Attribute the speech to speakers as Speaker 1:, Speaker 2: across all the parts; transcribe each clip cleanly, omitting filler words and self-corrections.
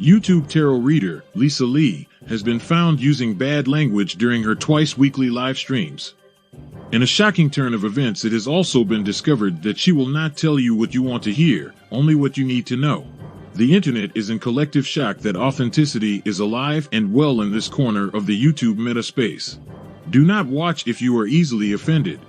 Speaker 1: YouTube tarot reader Lisa Lee has been found using bad language during her twice-weekly live streams. In a shocking turn of events, it has also been discovered that she will not tell you what you want to hear, only what you need to know. The internet is in collective shock that authenticity is alive and well in this corner of the YouTube meta space. Do not watch if you are easily offended.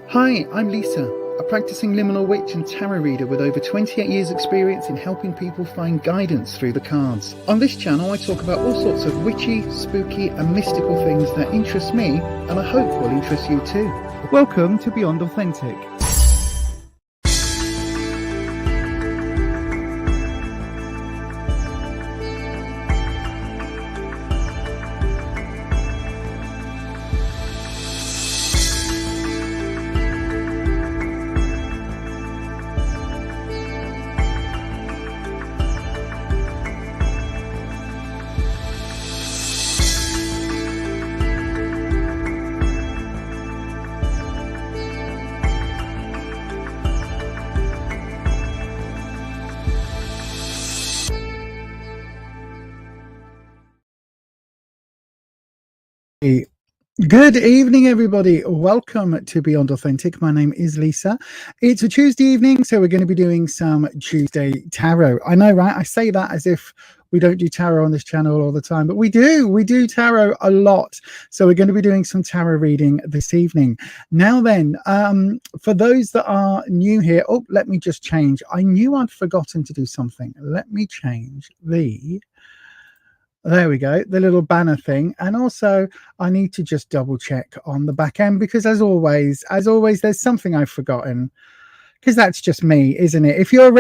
Speaker 2: Hi, I'm Lisa, a practicing liminal witch and tarot reader with over 28 years experience in helping people find guidance through the cards. On this channel I talk about all sorts of witchy, spooky and mystical things that interest me and I hope will interest you too. Welcome to Beyond Authentic. Good evening, everybody. Welcome to Beyond Authentic. My name is Lisa. It's a Tuesday evening, so we're going to be doing some Tuesday tarot. I know, right? I say that as if we don't do tarot on this channel all the time, but we do. We do tarot a lot. So we're going to be doing some tarot reading this evening. Now then, for those that are new here, oh, let me just change. I knew I'd forgotten to do something. Let me change there we go, the little banner thing. And also I need to just double check on the back end because as always, there's something I've forgotten because that's just me, isn't it? If you're a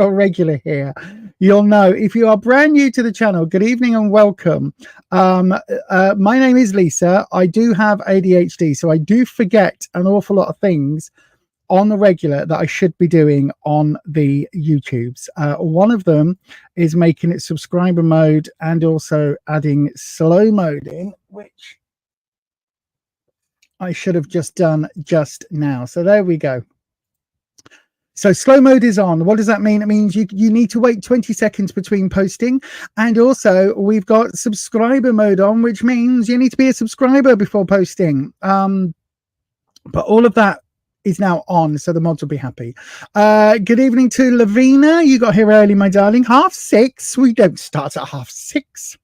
Speaker 2: regular here, you'll know. If you are brand new to the channel, good evening and welcome. My name is Lisa. I do have ADHD, so I do forget an awful lot of things on the regular that I should be doing on the YouTubes. One of them is making it subscriber mode and also adding slow mode in, which I should have just done just now. So there we go. So slow mode is on. What does that mean? It means you need to wait 20 seconds between posting. And also we've got subscriber mode on, which means you need to be a subscriber before posting. But all of that is now on, so the mods will be happy. Good evening to Lavina. You got here early, my darling. 6:30. We don't start at 6:30.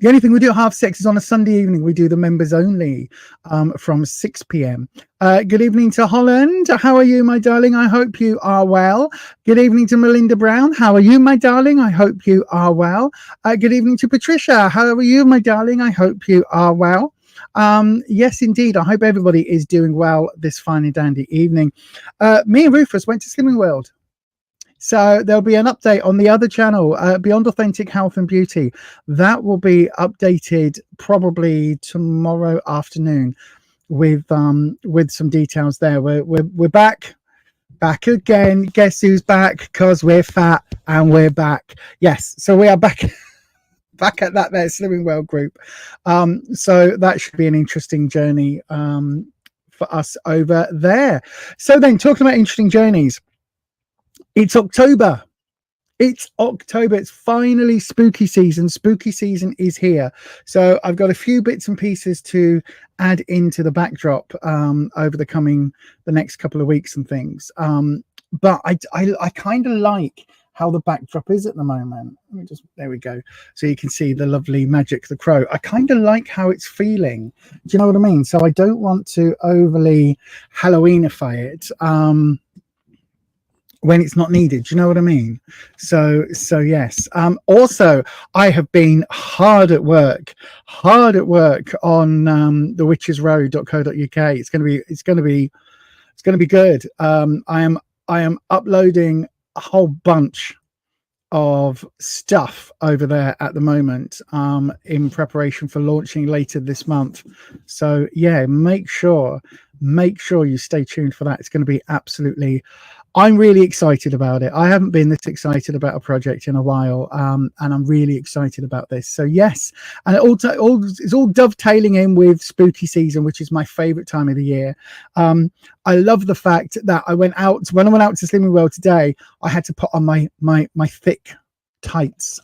Speaker 2: The only thing we do at 6:30 is on a Sunday evening. We do the members only from 6 p.m. Good evening to Holland. How are you, my darling? I hope you are well. Good evening to Melinda Brown. How are you, my darling? I hope you are well. Good evening to Patricia. How are you, my darling? I hope you are well. Yes, indeed. I hope everybody is doing well this fine and dandy evening. Me and Rufus went to Slimming World. So there'll be an update on the other channel, Beyond Authentic Health and Beauty. That will be updated probably tomorrow afternoon with some details there. We're back again. Guess who's back? Because we're fat and we're back. Yes, so we are back. Back at that there Slimming World group. So that should be an interesting journey for us over there. So then, talking about interesting journeys, it's October. It's finally spooky season. Spooky season is here. So I've got a few bits and pieces to add into the backdrop over the next couple of weeks and things. But I kind of like how the backdrop is at the moment. Let me just, there we go. So you can see the lovely Magic the Crow. I kind of like how it's feeling. Do you know what I mean? So I don't want to overly Halloweenify it when it's not needed. Do you know what I mean? So yes. Also, I have been hard at work on thewitchesroad.co.uk. It's going to be good. I am uploading a whole bunch of stuff over there at the moment in preparation for launching later this month. So yeah, make sure you stay tuned for that. It's going to be absolutely I'm really excited about it. I haven't been this excited about a project in a while, and I'm really excited about this. So yes, and it's all dovetailing in with spooky season, which is my favorite time of the year. I love the fact that when I went out to Slimming World today, I had to put on my thick tights.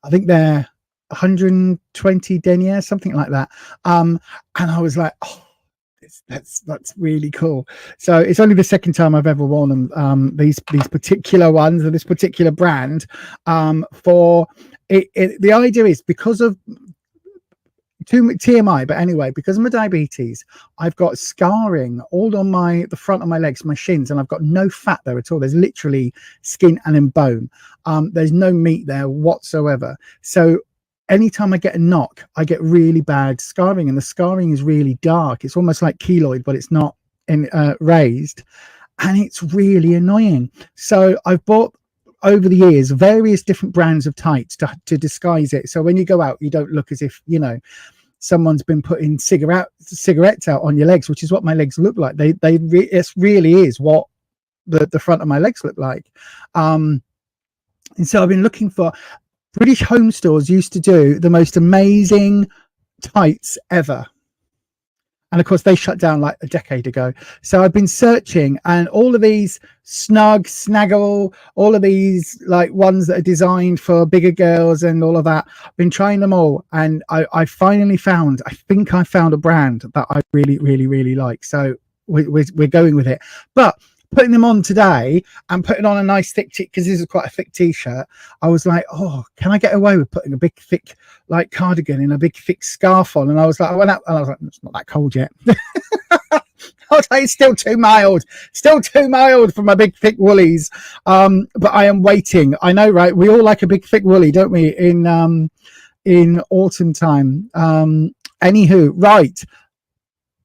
Speaker 2: I think they're 120 denier, something like that. And I was like, oh, that's really cool. So it's only the second time I've ever worn them, these particular ones of this particular brand. For it, the idea is because of TMI, but anyway, because of my diabetes, I've got scarring all on the front of my legs, my shins, and I've got no fat there at all. There's literally skin and then bone. There's no meat there whatsoever. So anytime I get a knock, I get really bad scarring, and the scarring is really dark. It's almost like keloid, but it's not raised, and it's really annoying. So I've bought over the years various different brands of tights to disguise it. So when you go out, you don't look as if, you know, someone's been putting cigarettes out on your legs, which is what my legs look like. It really is what the front of my legs look like. And so I've been looking for. British Home Stores used to do the most amazing tights ever. And of course, they shut down like a decade ago. So I've been searching, and all of these Snaggle, all of these like ones that are designed for bigger girls and all of that. I've been trying them all. And I finally found, I think I found a brand that I really, really, really like. So we're going with it. But putting them on today and putting on a nice thick because this is quite a thick t-shirt, I was like, oh, can I get away with putting a big thick like cardigan and a big thick scarf on? And I went out and I was like, it's not that cold yet. I was like, it's still too mild for my big thick woolies. But I am waiting. I know, right? We all like a big thick woolly, don't we, in autumn time. Anywho, right,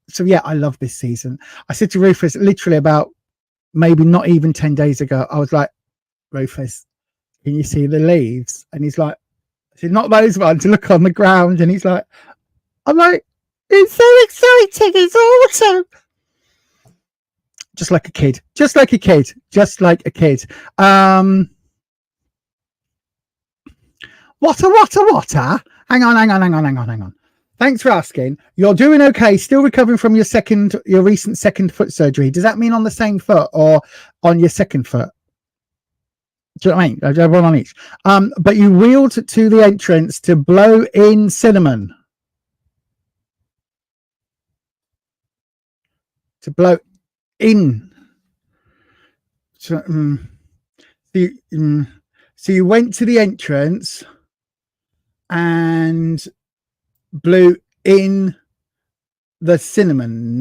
Speaker 2: so yeah, I love this season. I said to Rufus literally about maybe not even 10 days ago, I was like, Rufus, can you see the leaves? And he's like, I said, not those ones, look on the ground. And he's like, I'm like, it's so exciting, it's awesome. Just like a kid. What? Hang on. Thanks for asking. You're doing okay. Still recovering from your recent second foot surgery. Does that mean on the same foot or on your second foot? Do you know what I mean? I have one on each. But you wheeled to the entrance to blow in cinnamon. To blow in. So you went to the entrance and blew in the cinnamon.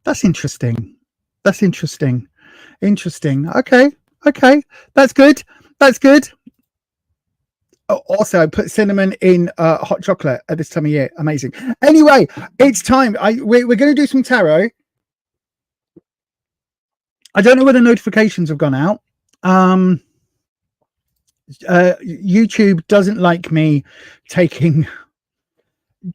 Speaker 2: That's interesting. Okay, that's good. Also, put cinnamon in hot chocolate at this time of year. Amazing. Anyway, it's time. We're going to do some tarot. I don't know whether notifications have gone out. YouTube doesn't like me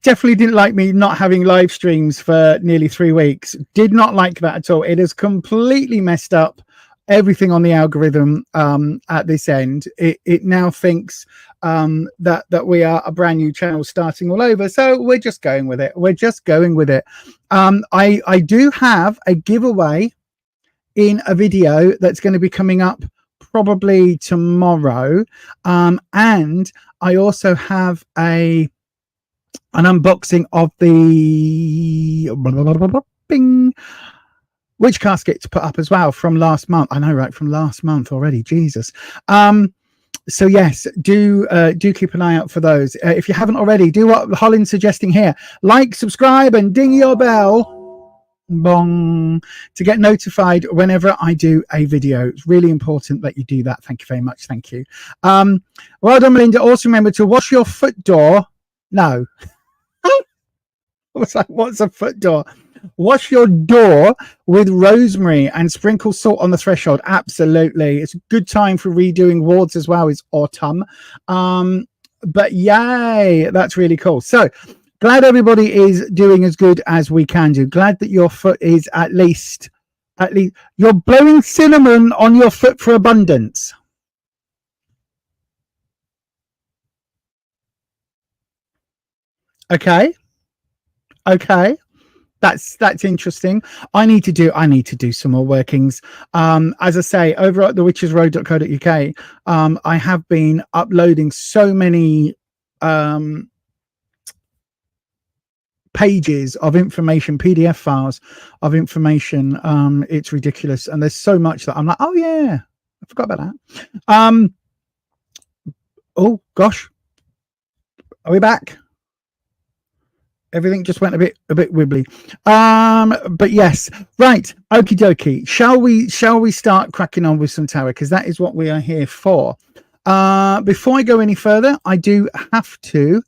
Speaker 2: definitely didn't like me not having live streams for nearly 3 weeks. Did not like that at all. It has completely messed up everything on the algorithm at this end. It now thinks that we are a brand new channel starting all over. So we're just going with it. I do have a giveaway in a video that's going to be coming up probably tomorrow, and I also have an unboxing of the witch casket to put up as well from last month. I know, right? From last month already. Jesus. So yes, do keep an eye out for those. If you haven't already, do what Holland's suggesting here: like, subscribe, and ding your bell. Bong, to get notified whenever I do a video. It's really important that you do that. Thank you very much. Thank you. Well done, Melinda. Also remember to wash your foot door. No. I was like, what's a foot door? Wash your door with rosemary and sprinkle salt on the threshold. Absolutely. It's a good time for redoing wards as well. It's autumn. But yay, that's really cool. So Glad everybody is doing as good as we can do. Glad that your foot is at least you're blowing cinnamon on your foot for abundance. Okay. That's interesting. I need to do some more workings. As I say, over at thewitchesroad.co.uk, I have been uploading so many pages of information, PDF files of information. It's ridiculous, and there's so much that I'm like, oh yeah, I forgot about that. Oh gosh, are we back? Everything just went a bit wibbly. But yes, right. Okie dokie. Shall we start cracking on with some tarot? Because that is what we are here for. Before I go any further, I do have to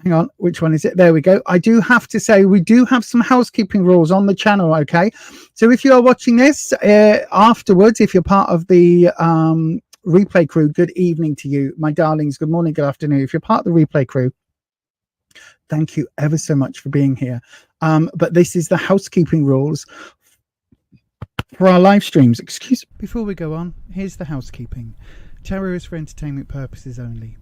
Speaker 2: hang on. Which one is it? There we go. I do have to say we do have some housekeeping rules on the channel. Okay, so if you are watching this afterwards, if you're part of the replay crew, good evening to you, my darlings. Good morning, good afternoon. If you're part of the replay crew, thank you ever so much for being here. But this is the housekeeping rules for our live streams. Excuse me. Before we go on, here's the housekeeping. Tarot is for entertainment purposes only.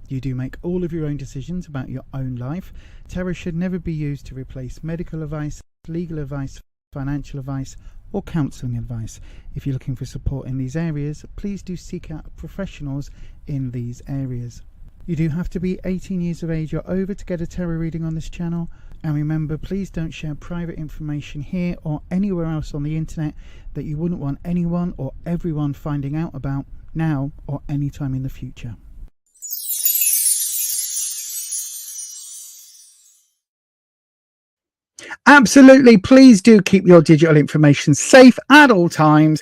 Speaker 2: You do make all of your own decisions about your own life. Tarot should never be used to replace medical advice, legal advice, financial advice, or counselling advice. If you're looking for support in these areas, please do seek out professionals in these areas. You do have to be 18 years of age or over to get a tarot reading on this channel. And remember, please don't share private information here or anywhere else on the internet that you wouldn't want anyone or everyone finding out about now or any time in the future. Absolutely. Please do keep your digital information safe at all times.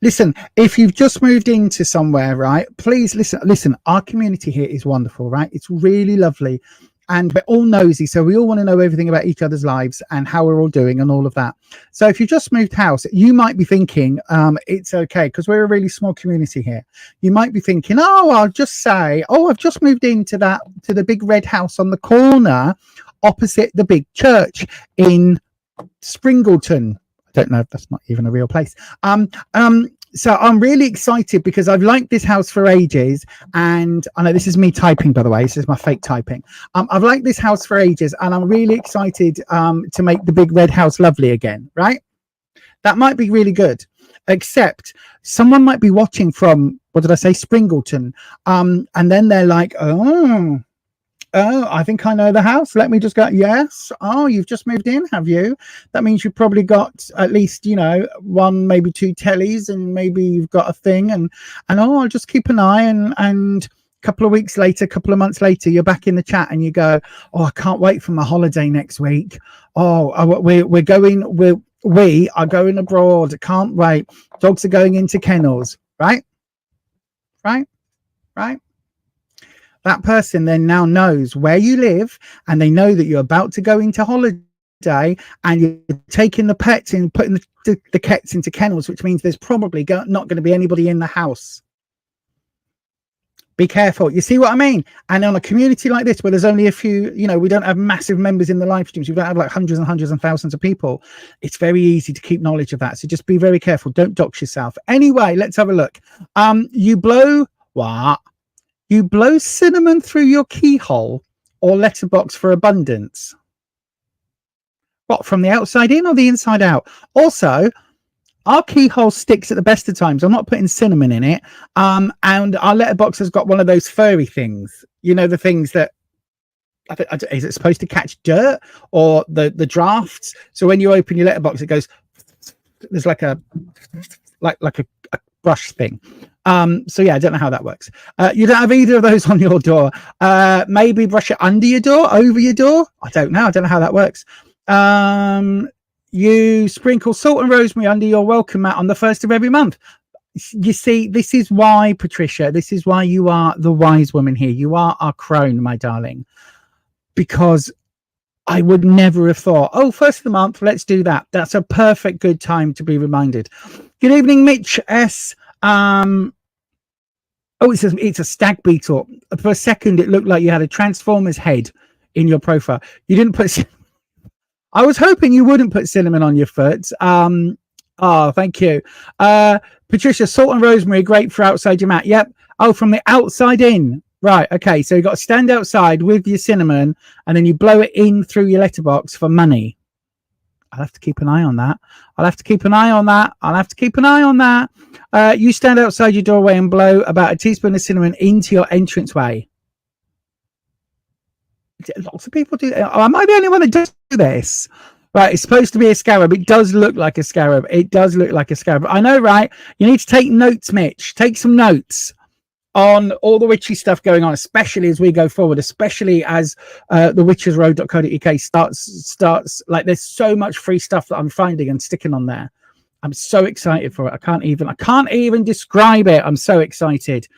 Speaker 2: Listen, if you've just moved into somewhere, right, please listen, our community here is wonderful, right? It's really lovely. And we're all nosy, so we all want to know everything about each other's lives and how we're all doing and all of that. So if you just moved house, you might be thinking it's okay because we're a really small community here. You might be thinking, oh, I'll just say, oh, I've just moved into the big red house on the corner opposite the big church in Springleton. I don't know if that's not even a real place. So I'm really excited because I've liked this house for ages, and I know this is me typing, by the way. This is my fake typing. I've liked this house for ages, and I'm really excited to make the big red house lovely again, right? That might be really good, except someone might be watching from, what did I say, Springleton, and then they're like, oh, I think I know the house. Let me just go. Yes. Oh, you've just moved in, have you? That means you've probably got at least, one, maybe two tellies, and maybe you've got a thing. And oh, I'll just keep an eye. And a couple of weeks later, a couple of months later, you're back in the chat and you go, oh, I can't wait for my holiday next week. Oh, we are going abroad. Can't wait. Dogs are going into kennels. Right. That person then now knows where you live, and they know that you're about to go into holiday and you're taking the pets and putting the cats into kennels, which means there's probably not going to be anybody in the house. Be careful. You see what I mean? And on a community like this, where there's only a few, we don't have massive members in the live streams. We don't have like hundreds and hundreds and thousands of people. It's very easy to keep knowledge of that. So just be very careful. Don't dox yourself. Anyway, let's have a look. You blow what? You blow cinnamon through your keyhole or letterbox for abundance. What, from the outside in or the inside out? Also, our keyhole sticks at the best of times. I'm not putting cinnamon in it. And our letterbox has got one of those furry things. The things that, is it supposed to catch dirt or the drafts? So when you open your letterbox, it goes, there's like a brush thing. So yeah, I don't know how that works. You don't have either of those on your door. Maybe brush it under your door, over your door. I don't know how that works. You sprinkle salt and rosemary under your welcome mat on the 1st of every month. You see, this is why, Patricia, this is why you are the wise woman here. You are our crone, my darling, because I would never have thought, oh, 1st of the month, let's do that. That's a perfect good time to be reminded. Good evening, Mitch S. Oh, it's a stag beetle. For a second, it looked like you had a Transformer's head in your profile. You didn't put. I was hoping you wouldn't put cinnamon on your foot. Oh, thank you. Patricia, salt and rosemary, great for outside your mat. Yep. Oh, from the outside in. Right. Okay. So you got to stand outside with your cinnamon and then you blow it in through your letterbox for money. I'll have to keep an eye on that. You stand outside your doorway and blow about a teaspoon of cinnamon into your entranceway. Lots of people do. Am I the only one that does this? Right, it's supposed to be a scarab. It does look like a scarab. I know, right? You need to take notes, Mitch. Take some notes on all the witchy stuff going on, especially as we go forward, especially as the witchesroad.co.uk starts. Like, there's so much free stuff that I'm finding and sticking on there. I'm so excited for it. I can't even describe it. I'm so excited.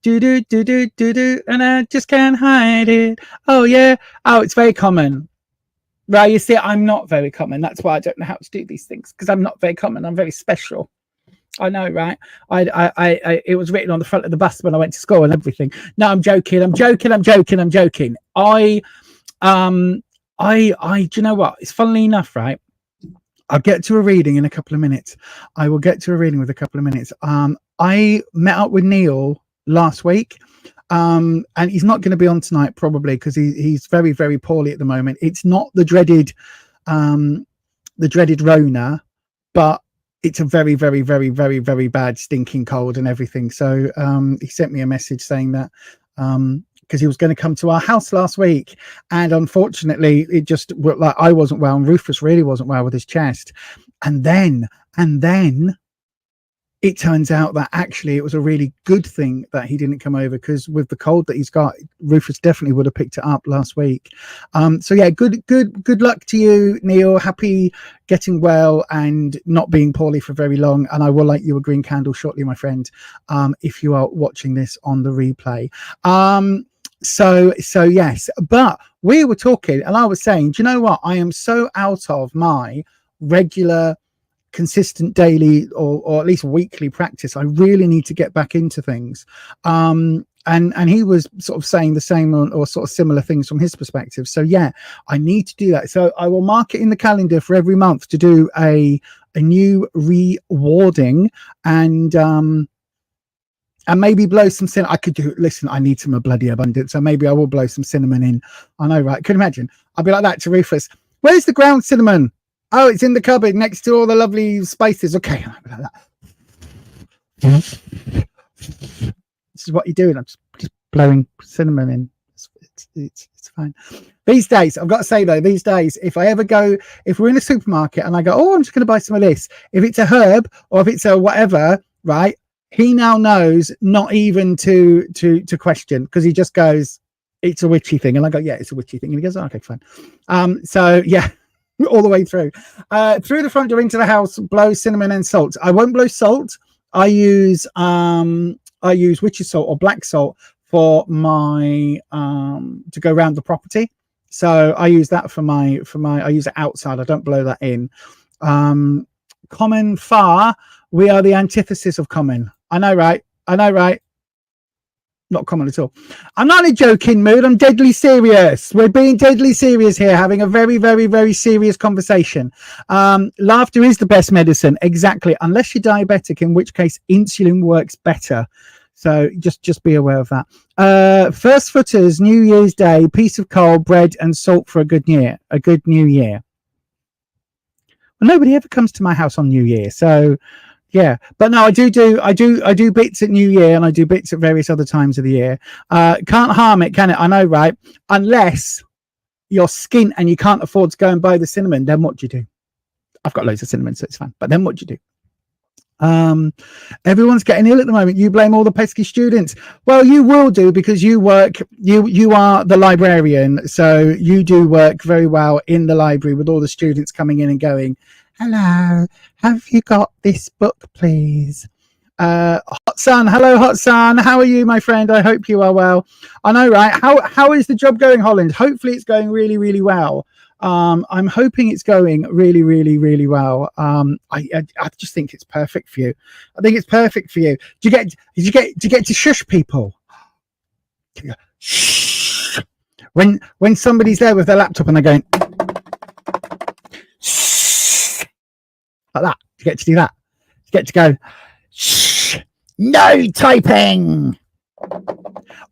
Speaker 2: Do, and I just can't hide it. Oh yeah. Oh, it's very common. Right, you see, I'm not very common. That's why I don't know how to do these things, because I'm not very common. I'm very special. I know, right? I it was written on the front of the bus when I went to school and everything. No, I'm joking. Do you know what? It's funnily enough, right? I'll get to a reading in a couple of minutes. I will get to a reading with a couple of minutes. I met up with Neil last week, and he's not going to be on tonight probably because he's very, very poorly at the moment. It's not the dreaded Rona, but it's a very, very, very, very, very bad stinking cold and everything. So he sent me a message saying that because he was going to come to our house last week, and unfortunately it just like I wasn't well and Rufus really wasn't well with his chest, and then it turns out that actually it was a really good thing that he didn't come over, because with the cold that he's got, Rufus definitely would have picked it up last week. So yeah, good luck to you, Neil. Happy getting well and not being poorly for very long. And I will light you a green candle shortly, my friend, if you are watching this on the replay. So yes, but we were talking and I was saying, do you know what? I am so out of my regular consistent daily or at least weekly practice. I really need to get back into things. And he was sort of saying the same or sort of similar things from his perspective. So yeah, I need to do that. So I will mark it in the calendar for every month to do a new rewarding and maybe blow some cinnamon. I could do, listen, I need some bloody abundance. So maybe I will blow some cinnamon in. I know, right? Could imagine. I'll be like that to Rufus. Where's the ground cinnamon? Oh, it's in the cupboard next to all the lovely spices. Okay. This is what you're doing. I'm just blowing cinnamon in. It's fine. These days, I've got to say though, these days, if we're in a supermarket and I go, oh, I'm just going to buy some of this. If it's a herb or if it's a whatever, right? He now knows not even to question, because he just goes, it's a witchy thing. And I go, yeah, it's a witchy thing. And he goes, oh, okay, fine. So yeah. All the way through the front door into the house, blow cinnamon and salt. I won't blow salt. I use witch's salt or black salt for my to go around the property. So I use that for my I use it outside. I don't blow that in. Common far, we are the antithesis of common. I know, right? Not common at all. I'm not in a joking mood. I'm deadly serious. We're being deadly serious here, having a very, very, very serious conversation. Laughter is the best medicine. Exactly. Unless you're diabetic, in which case insulin works better. So just be aware of that. First footers, New Year's Day, piece of coal, bread and salt for a good new year. Well, nobody ever comes to my house on New Year. So yeah, but no, I do bits at New Year and I do bits at various other times of the year. Can't harm it, can it? I know, right? Unless you're skint and you can't afford to go and buy the cinnamon, then what do you do? I've got loads of cinnamon, so it's fine. But then what do you do? Everyone's getting ill at the moment. You blame all the pesky students. Well, you will do, because you are the librarian, so you do work very well in the library with all the students coming in and going, hello, have you got this book, please? Hot Sun, hello, Hot Sun. How are you, my friend? I hope you are well. I know, right? How is the job going, Holland? Hopefully it's going really, really well. I'm hoping it's going really, really, really well. I just think it's perfect for you. I think it's perfect for you. Do you get to shush people? Shh. When somebody's there with their laptop and they're going shh, like that, you get to do that. You get to go shh, no typing.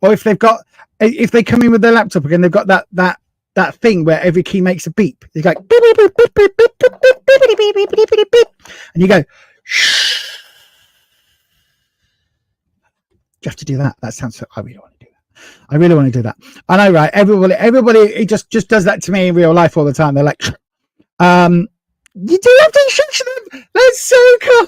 Speaker 2: Or if they come in with their laptop again, they've got that thing where every key makes a beep. You go beep, beep, beep, beep, beep, beep, beep, beep, beep, beep, beep, beep, beep, beep, and you go shh. You have to do that. That sounds so. I really want to do that. I really want to do that. I know, right? Everybody, it just does that to me in real life all the time. They're like, you do have to shush them. That's so cool.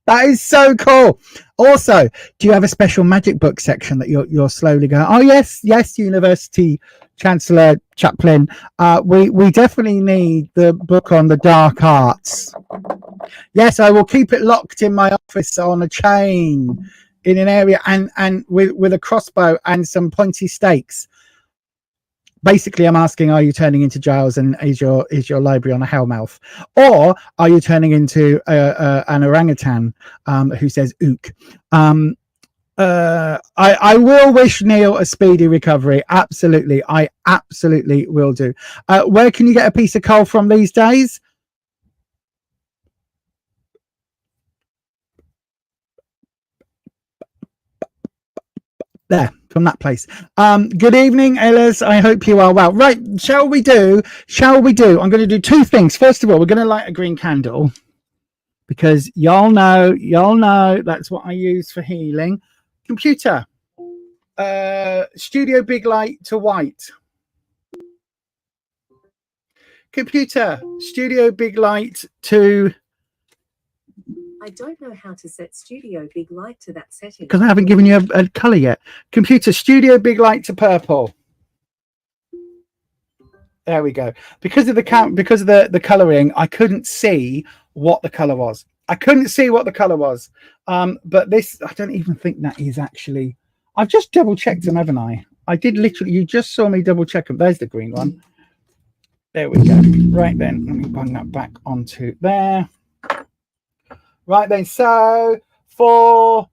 Speaker 2: That is so cool. Also, do you have a special magic book section that you're slowly going? Oh yes, University Chancellor Chaplin. We definitely need the book on the dark arts. Yes, I will keep it locked in my office on a chain in an area and with a crossbow and some pointy stakes. Basically, I'm asking, are you turning into Giles, and is your library on a hellmouth, or are you turning into an orangutan who says ook? I will wish Neil a speedy recovery. Absolutely, I absolutely will do. Where can you get a piece of coal from these days? There, from that place. Good evening, Ellis. I hope you are well. Right, shall we do? I'm going to do two things. First of all, we're going to light a green candle because y'all know that's what I use for healing. Computer, studio big light to white. Computer, studio big light to...
Speaker 3: I don't know how to set studio big light to that setting.
Speaker 2: Because I haven't given you a colour yet. Computer, studio big light to purple. There we go. Because of the colouring, I couldn't see what the colour was. But this, I don't even think that is actually... I've just double checked them, haven't I? I did literally, you just saw me double check them. There's the green one. There we go. Right then, let me bring that back onto there. Right then, so for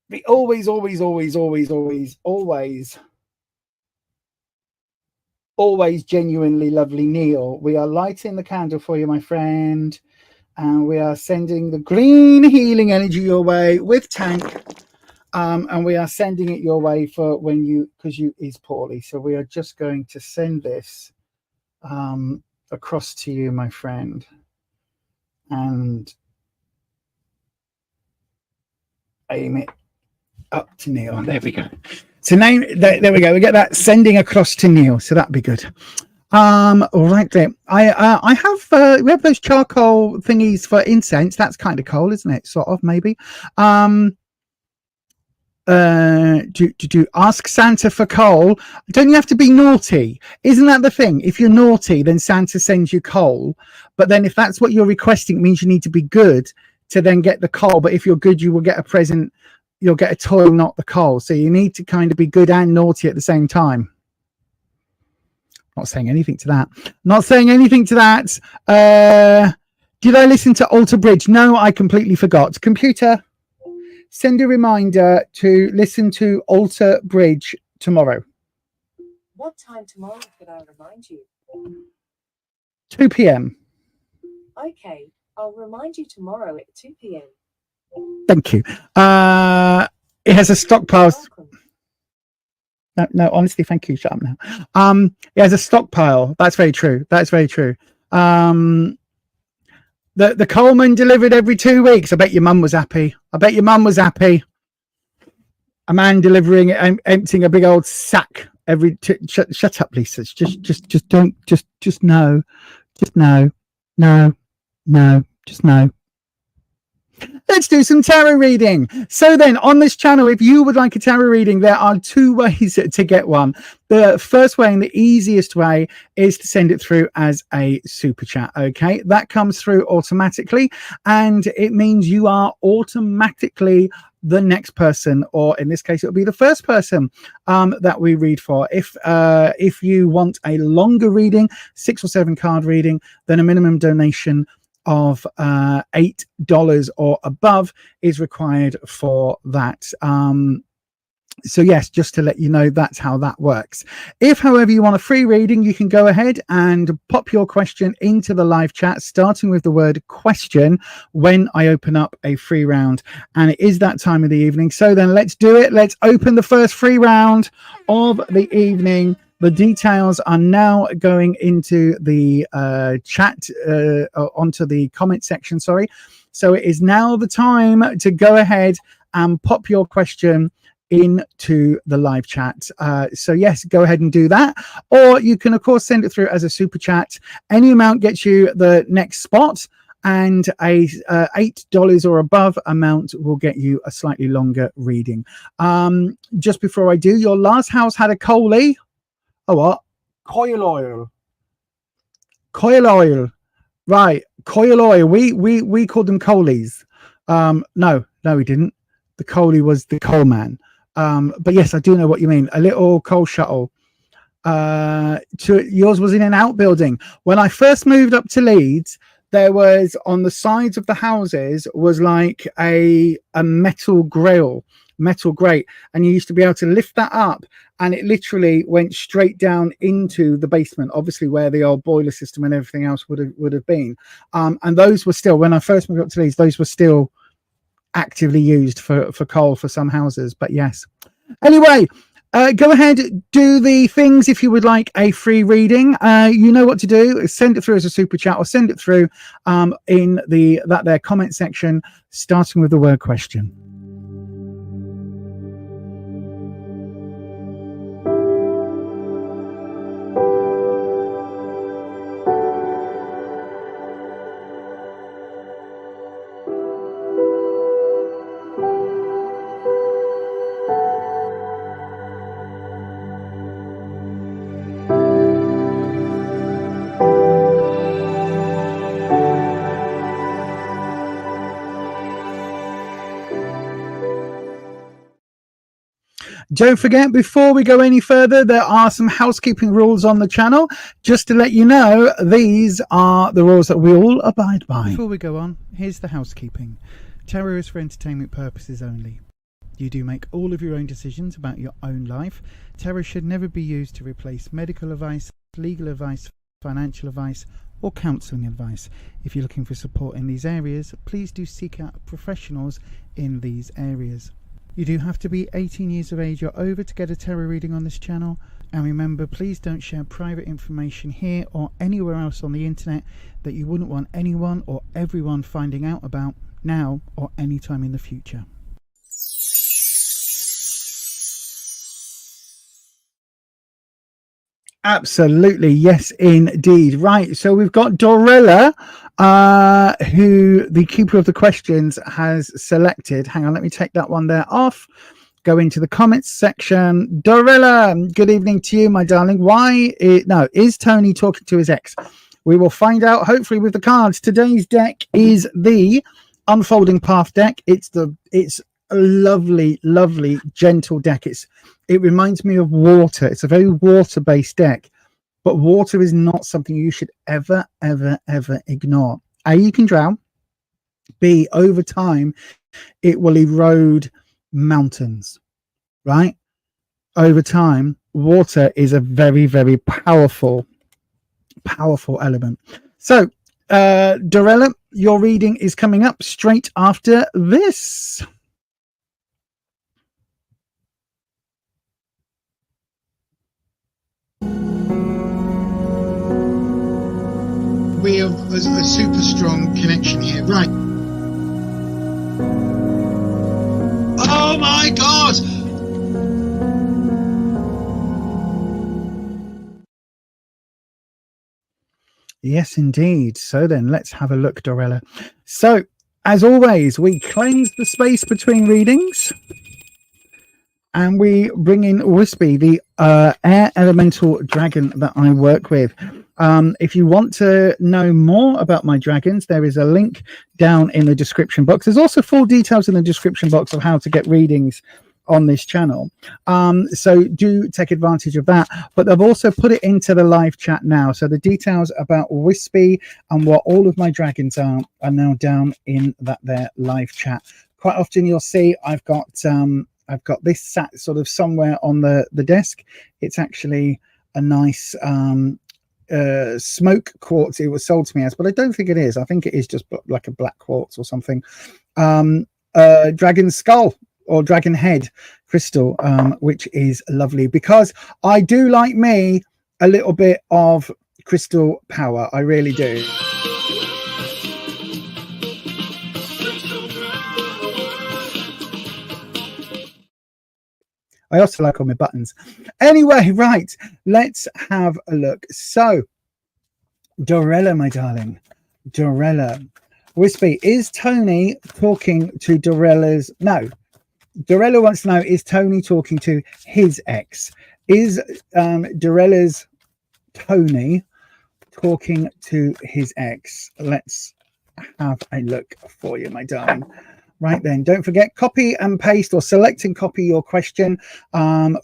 Speaker 2: the always genuinely lovely Neil, we are lighting the candle for you, my friend, and we are sending the green healing energy your way with Tank, and we are sending it your way for when because you is poorly. So we are just going to send this across to you, my friend, and aim it up to Neil. There we go. So there we go. We get that sending across to Neil. So that'd be good. All right then. I have we have those charcoal thingies for incense. That's kind of cool, isn't it? Sort of, maybe. Do ask Santa for coal. Don't you have to be naughty? Isn't that the thing? If you're naughty, then Santa sends you coal. But then if that's what you're requesting, it means you need to be good to then get the coal. But if you're good, you will get a present. You'll get a toy, not the coal. So you need to kind of be good and naughty at the same time. Not saying anything to that. Did I listen to Alter Bridge? No, I completely forgot. Computer, send a reminder to listen to Alter Bridge tomorrow.
Speaker 3: What time tomorrow could I remind you?
Speaker 2: 2 p.m.
Speaker 3: Okay, I'll remind you tomorrow at 2 p.m.
Speaker 2: Thank you. It has a stockpile. No, honestly, thank you. Shut up now. It has a stockpile. That's very true. The Coleman delivered every 2 weeks. I bet your mum was happy. A man delivering and emptying a big old sack every. Shut up, Lisa. Just don't. Just no. Just no. Just no. Let's do some tarot reading. So then on this channel, if you would like a tarot reading, there are 2 ways to get one. The first way and the easiest way is to send it through as a super chat. Okay, that comes through automatically, and it means you are automatically the next person, or in this case, it'll be the first person that we read for. If you want a longer reading, 6 or 7 card reading, then a minimum donation of $8 or above is required for that. So yes, just to let you know, that's how that works. If, however, you want a free reading, you can go ahead and pop your question into the live chat, starting with the word question when I open up a free round. And it is that time of the evening. So then let's do it. Let's open the first free round of the evening. The details are now going into the chat, onto the comment section, sorry. So it is now the time to go ahead and pop your question into the live chat. So yes, go ahead and do that. Or you can, of course, send it through as a super chat. Any amount gets you the next spot, and a $8 or above amount will get you a slightly longer reading. Just before I do, your last house had a Coley. Oh, what? Coil oil. Coil oil. Right. Coil oil. We called them Coleys. No, we didn't. The Coley was the coal man. But yes, I do know what you mean. A little coal shuttle. Yours was in an outbuilding. When I first moved up to Leeds, there was on the sides of the houses was like a metal grate, and you used to be able to lift that up, and it literally went straight down into the basement, obviously where the old boiler system and everything else would have been. And those were still, when I first moved up to Leeds, those were still actively used for coal for some houses. But yes, anyway, go ahead, do the things. If you would like a free reading, you know what to do. Send it through as a super chat, or send it through in that comment section, starting with the word question. Don't forget, before we go any further, there are some housekeeping rules on the channel. Just to let you know, these are the rules that we all abide by. Before we go on, here's the housekeeping. Tarot is for entertainment purposes only. You do make all of your own decisions about your own life. Tarot should never be used to replace medical advice, legal advice, financial advice, or counselling advice. If you're looking for support in these areas, please do seek out professionals in these areas. You do have to be 18 years of age or over to get a tarot reading on this channel. And remember, please don't share private information here or anywhere else on the internet that you wouldn't want anyone or everyone finding out about now or any time in the future. Absolutely, yes, indeed. Right, so we've got Dorella, who the keeper of the questions has selected. Hang on, let me take that one there off. Go into the comments section. Dorella, good evening to you, my darling. Is Tony talking to his ex? We will find out, hopefully, with the cards. Today's deck is the Unfolding Path deck. It's a lovely, gentle deck. It reminds me of water. It's a very water-based deck, but water is not something you should ever ignore. A, you can drown. B, over time, it will erode mountains, right? Over time, water is a very, very powerful element. So, Dorella, your reading is coming up straight after this. We have a super strong connection here, right? Oh my God! Yes, indeed. So then let's have a look, Dorella. So, as always, we cleanse the space between readings. And we bring in Wispy, the air elemental dragon that I work with. If you want to know more about my dragons, there is a link down in the description box. There's also full details in the description box of how to get readings on this channel. So do take advantage of that. But they've also put it into the live chat now. So the details about Wispy and what all of my dragons are now down in that there live chat. Quite often you'll see I've got this sat sort of somewhere on the desk. It's actually a nice smoke quartz it was sold to me as, but I don't think it is. I think it is just like a black quartz or something. Dragon skull or dragon head crystal, which is lovely because I do like me a little bit of crystal power. I really do. I also like all my buttons. Anyway, right, let's have a look. So, Dorella, my darling, Dorella. Wispy, is Tony talking to Dorella's? No. Dorella wants to know, is Tony talking to his ex? Is Dorella's Tony talking to his ex? Let's have a look for you, my darling. Right then, don't forget, copy and paste or select and copy your question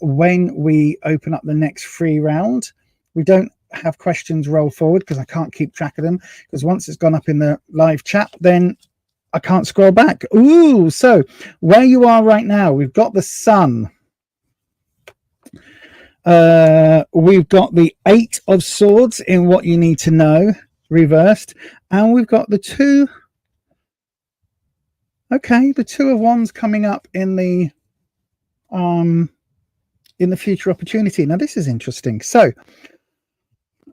Speaker 2: when we open up the next free round. We don't have questions roll forward because I can't keep track of them, because once it's gone up in the live chat, then I can't scroll back. Ooh, so where you are right now, we've got the sun. We've got the 8 of Swords in what you need to know, reversed, and we've got the 2. Okay, the 2 of Wands coming up in the future opportunity. Now this is interesting. So,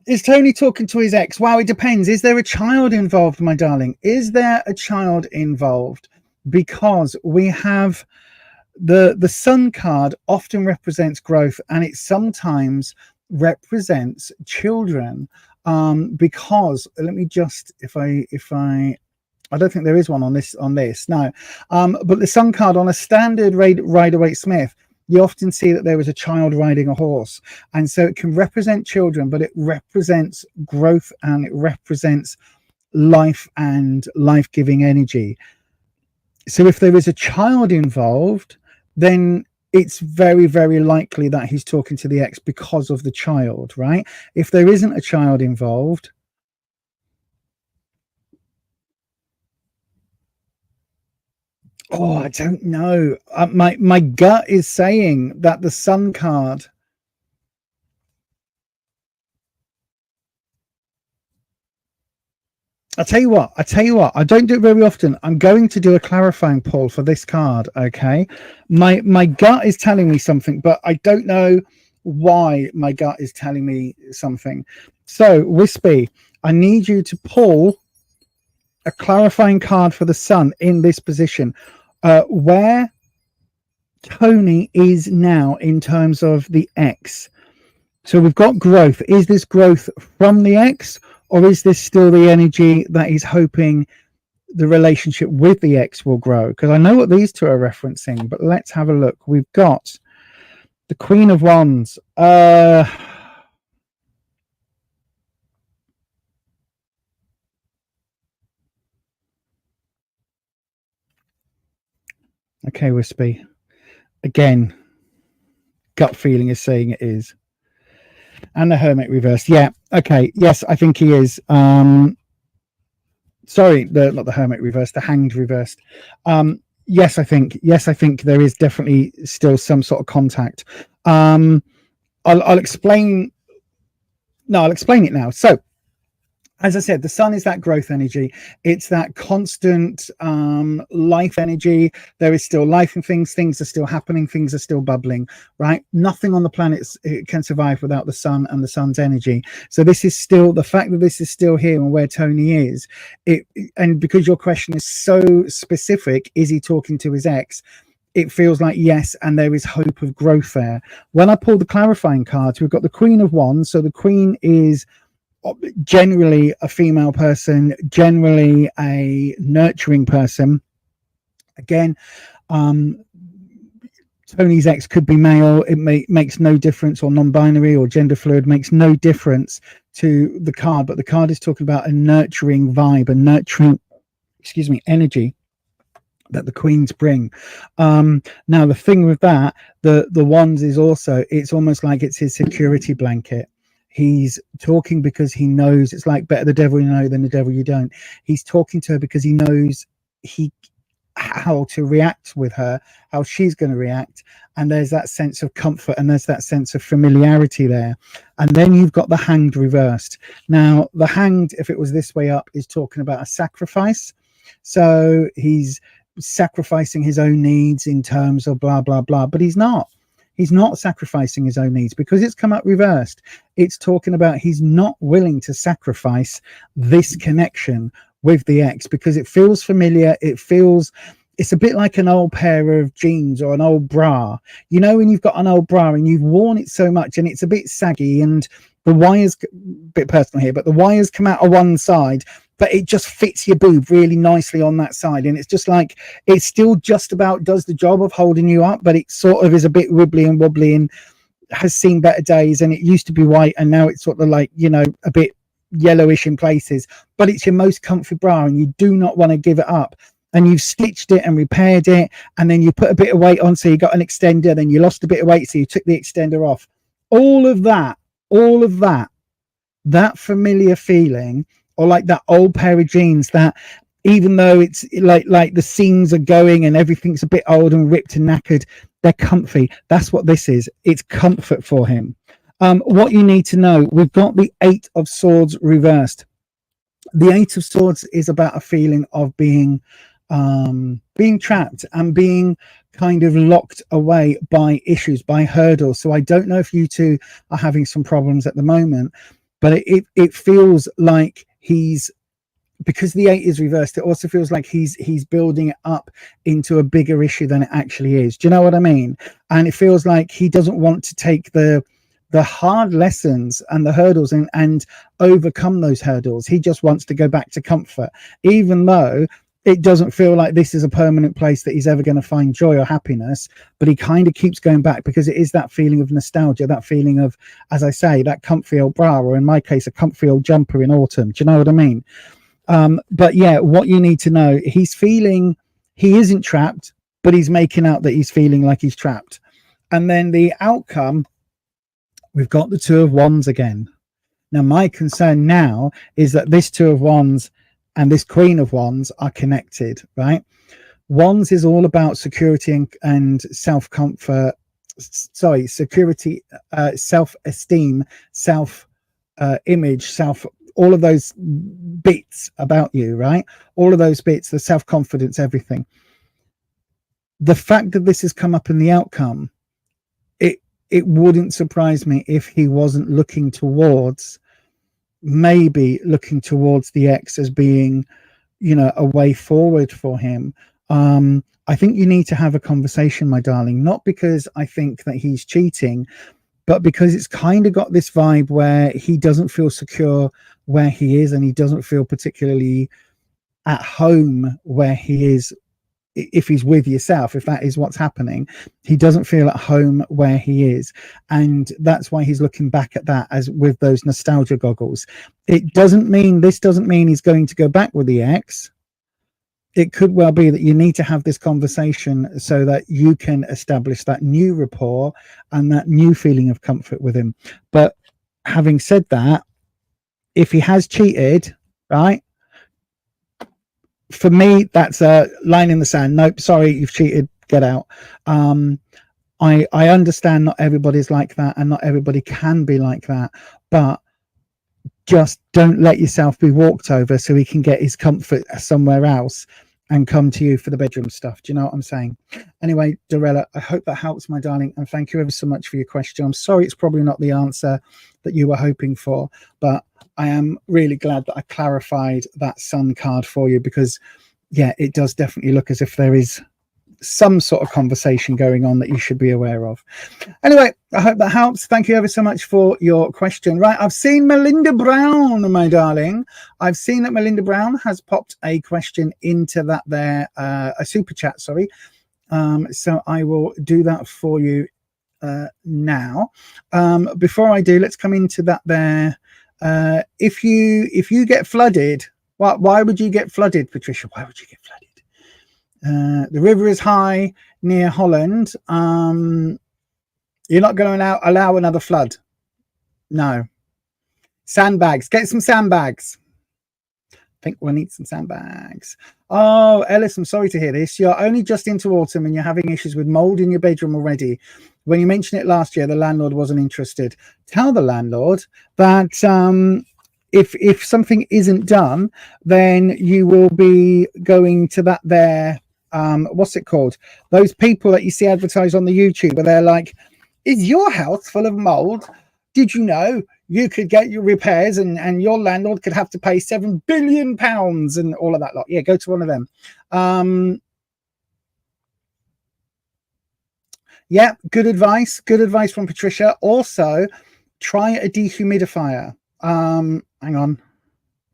Speaker 2: is Tony talking to his ex? Wow, it depends. Is there a child involved, my darling? Is there a child involved? Because we have the Sun card often represents growth, and it sometimes represents children. Because let me just, if I don't think there is one on this no, but the Sun card on a standard Rider-Waite-Smith, you often see that there is a child riding a horse, and so it can represent children, but it represents growth and it represents life and life-giving energy. So if there is a child involved, then it's very, very likely that he's talking to the ex because of the child, right? If there isn't a child involved, oh, I don't know. My gut is saying that the Sun card. I tell you what. I don't do it very often. I'm going to do a clarifying poll for this card. Okay, my gut is telling me something, but I don't know why my gut is telling me something. So, Wispy, I need you to pull a clarifying card for the Sun in this position. Where Tony is now in terms of the ex. So we've got growth. Is this growth from the ex, or is this still the energy that he's hoping the relationship with the ex will grow? Because I know what these two are referencing, but let's have a look. We've got the Queen of Wands. Okay, Wispy. Again, gut feeling is saying it is. And the Hermit reversed. Yeah. Okay. Yes, I think he is. Sorry, not the Hermit reversed, the Hanged reversed. Yes, I think there is definitely still some sort of contact. I'll explain. No, I'll explain it now. So, as I said, the Sun is that growth energy. It's that constant life energy. There is still life in things. Things are still happening. Things are still bubbling, right? Nothing on the planet can survive without the Sun and the Sun's energy. So this is still, the fact that this is still here and where Tony is, and because your question is so specific, is he talking to his ex? It feels like yes, and there is hope of growth there. When I pull the clarifying cards, we've got the Queen of Wands. So the Queen is generally a female person, generally a nurturing person. Again, Tony's ex could be male. It makes no difference, or non-binary or gender fluid, makes no difference to the card, but the card is talking about a nurturing vibe, a nurturing, energy that the queens bring. Now the thing with that, the wands is also, it's almost like it's his security blanket. He's talking because he knows, it's like better the devil you know than the devil you don't. He's talking to her because he knows how to react with her, how she's going to react, and there's that sense of comfort and there's that sense of familiarity there. And then you've got the Hanged reversed. Now the Hanged, if it was this way up, is talking about a sacrifice. So he's sacrificing his own needs in terms of blah blah blah, but he's not sacrificing his own needs because it's come up reversed. It's talking about he's not willing to sacrifice this connection with the ex because it feels familiar. It's a bit like an old pair of jeans or an old bra. You know, when you've got an old bra and you've worn it so much and it's a bit saggy and the wires, a bit personal here, but the wires come out of one side, but it just fits your boob really nicely on that side. And it's just like, it still just about does the job of holding you up, but it sort of is a bit wibbly and wobbly and has seen better days. And it used to be white and now it's sort of like, you know, a bit yellowish in places, but it's your most comfy bra and you do not want to give it up. And you've stitched it and repaired it, and then you put a bit of weight on, so you got an extender, then you lost a bit of weight, so you took the extender off. All of that, that familiar feeling, or like that old pair of jeans that even though it's like the seams are going and everything's a bit old and ripped and knackered, they're comfy. That's what this is. It's comfort for him. What you need to know, we've got the 8 of Swords reversed. The 8 of Swords is about a feeling of being trapped and being kind of locked away by issues, by hurdles. So I don't know if you two are having some problems at the moment, but it feels like because the 8 is reversed, it also feels like he's building it up into a bigger issue than it actually is. Do you know what I mean? And it feels like he doesn't want to take the hard lessons and the hurdles and overcome those hurdles. He just wants to go back to comfort, even though it doesn't feel like this is a permanent place that he's ever going to find joy or happiness, but he kind of keeps going back because it is that feeling of nostalgia, that feeling of, as I say, that comfy old bra, or in my case, a comfy old jumper in autumn. Do you know what I mean? But yeah, what you need to know, he's feeling he isn't trapped, but he's making out that he's feeling like he's trapped. And then the outcome, we've got the 2 of Wands again. Now, my concern now is that this 2 of Wands and this Queen of Wands are connected, right? Wands is all about security and self-comfort, security, self-esteem, self-image, all of those bits about you, right? All of those bits, the self-confidence, everything. The fact that this has come up in the outcome, it wouldn't surprise me if he wasn't looking towards the ex as being, you know, a way forward for him. I think you need to have a conversation, my darling, not because I think that he's cheating, but because it's kind of got this vibe where he doesn't feel secure where he is, and he doesn't feel particularly at home where he is. If he's with yourself, if that is what's happening, he doesn't feel at home where he is, and that's why he's looking back at that as with those nostalgia goggles. This doesn't mean he's going to go back with the ex. It could well be that you need to have this conversation so that you can establish that new rapport and that new feeling of comfort with him. But having said that, if he has cheated, right, for me, that's a line in the sand. Nope, sorry, you've cheated, get out. I understand not everybody's like that, and not everybody can be like that, but just don't let yourself be walked over so he can get his comfort somewhere else and come to you for the bedroom stuff. Do you know what I'm saying? Anyway, Dorella, I hope that helps, my darling, and thank you ever so much for your question. I'm sorry it's probably not the answer that you were hoping for, but I am really glad that I clarified that Sun card for you, because yeah, it does definitely look as if there is some sort of conversation going on that you should be aware of. Anyway, I hope that helps. Thank you ever so much for your question. Right, I've seen Melinda Brown, my darling. I've seen that Melinda Brown has popped a question into that there, a super chat, sorry. So I will do that for you now. Before I do, let's come into that there. If you get flooded, why would you get flooded, Patricia? Why would you get flooded? The river is high near Holland. You're not going to allow another flood. No. Sandbags. Get some sandbags. I think we'll need some sandbags. Oh, Ellis, I'm sorry to hear this. You're only just into autumn and you're having issues with mold in your bedroom already. When you mentioned it last year, the landlord wasn't interested. Tell the landlord that if something isn't done, then you will be going to that there. What's it called? Those people that you see advertised on the YouTube where they're like, is your house full of mold? Did you know you could get your repairs and your landlord could have to pay £7 billion and all of that lot? Yeah, go to one of them. Yeah, good advice. Good advice from Patricia. Also, try a dehumidifier. Hang on.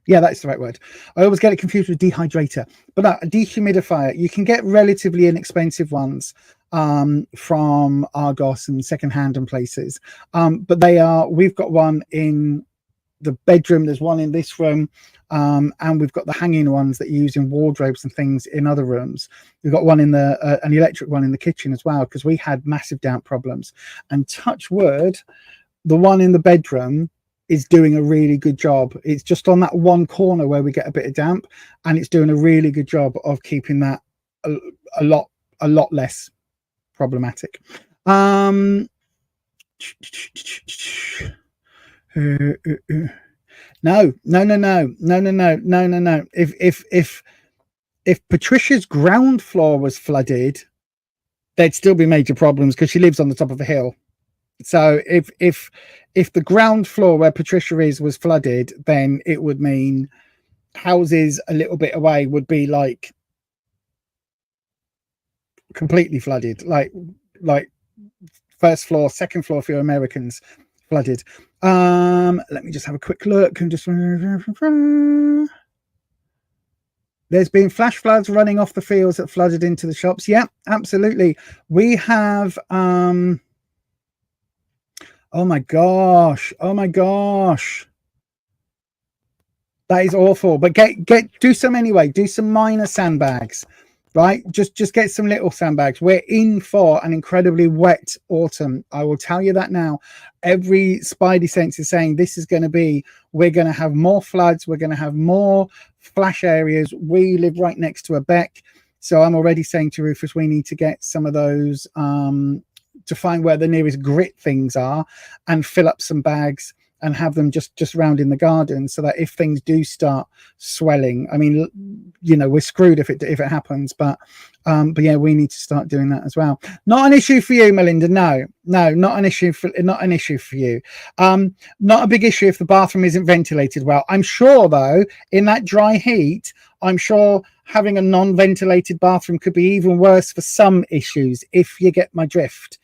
Speaker 2: Yeah, that's the right word. I always get it confused with dehydrator. But no, a dehumidifier. You can get relatively inexpensive ones from Argos and secondhand and places. But we've got one in the bedroom. There's one in this room. And we've got the hanging ones that you use in wardrobes and things in other rooms. We've got one in an electric one in the kitchen as well, because we had massive damp problems. And touch wood, the one in the bedroom is doing a really good job. It's just on that one corner where we get a bit of damp, and it's doing a really good job of keeping that a lot less problematic. No. If Patricia's ground floor was flooded, there'd still be major problems because she lives on the top of a hill. So if the ground floor where Patricia is was flooded, then it would mean houses a little bit away would be like completely flooded, like first floor, second floor for your Americans flooded. Let me just have a quick look and just there's been flash floods running off the fields that flooded into the shops. Yeah, absolutely. We have oh my gosh, that is awful. But do some anyway. Do some minor sandbags, right? Just get some little sandbags. We're in for an incredibly wet autumn. I will tell you that now. Every spidey sense is saying we're going to have more floods. We're going to have more flash areas. We live right next to a beck. So I'm already saying to Rufus, we need to get some of those to find where the nearest grit things are and fill up some bags and have them just round in the garden, so that if things do start swelling, I mean, you know, we're screwed if it happens, but yeah, we need to start doing that as well. Not an issue for you, Melinda. No, not an issue for you. Not a big issue if the bathroom isn't ventilated well. I'm sure though, in that dry heat, I'm sure having a non-ventilated bathroom could be even worse for some issues, if you get my drift.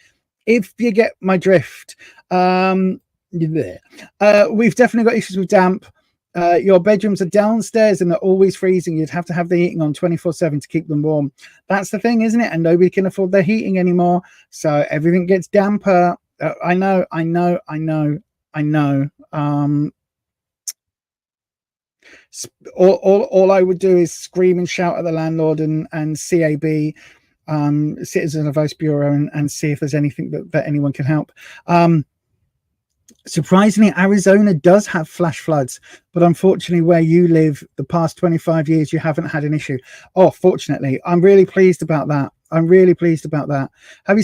Speaker 2: We've definitely got issues with damp. Your bedrooms are downstairs and they're always freezing. You'd have to have the heating on 24/7 to keep them warm. That's the thing, isn't it? And nobody can afford their heating anymore, so everything gets damper. I know. All I would do is scream and shout at the landlord and CAB, Citizen Advice Bureau, and see if there's anything that anyone can help. Surprisingly, Arizona does have flash floods, but unfortunately where you live, the past 25 years, you haven't had an issue. Oh, fortunately. I'm really pleased about that. Have you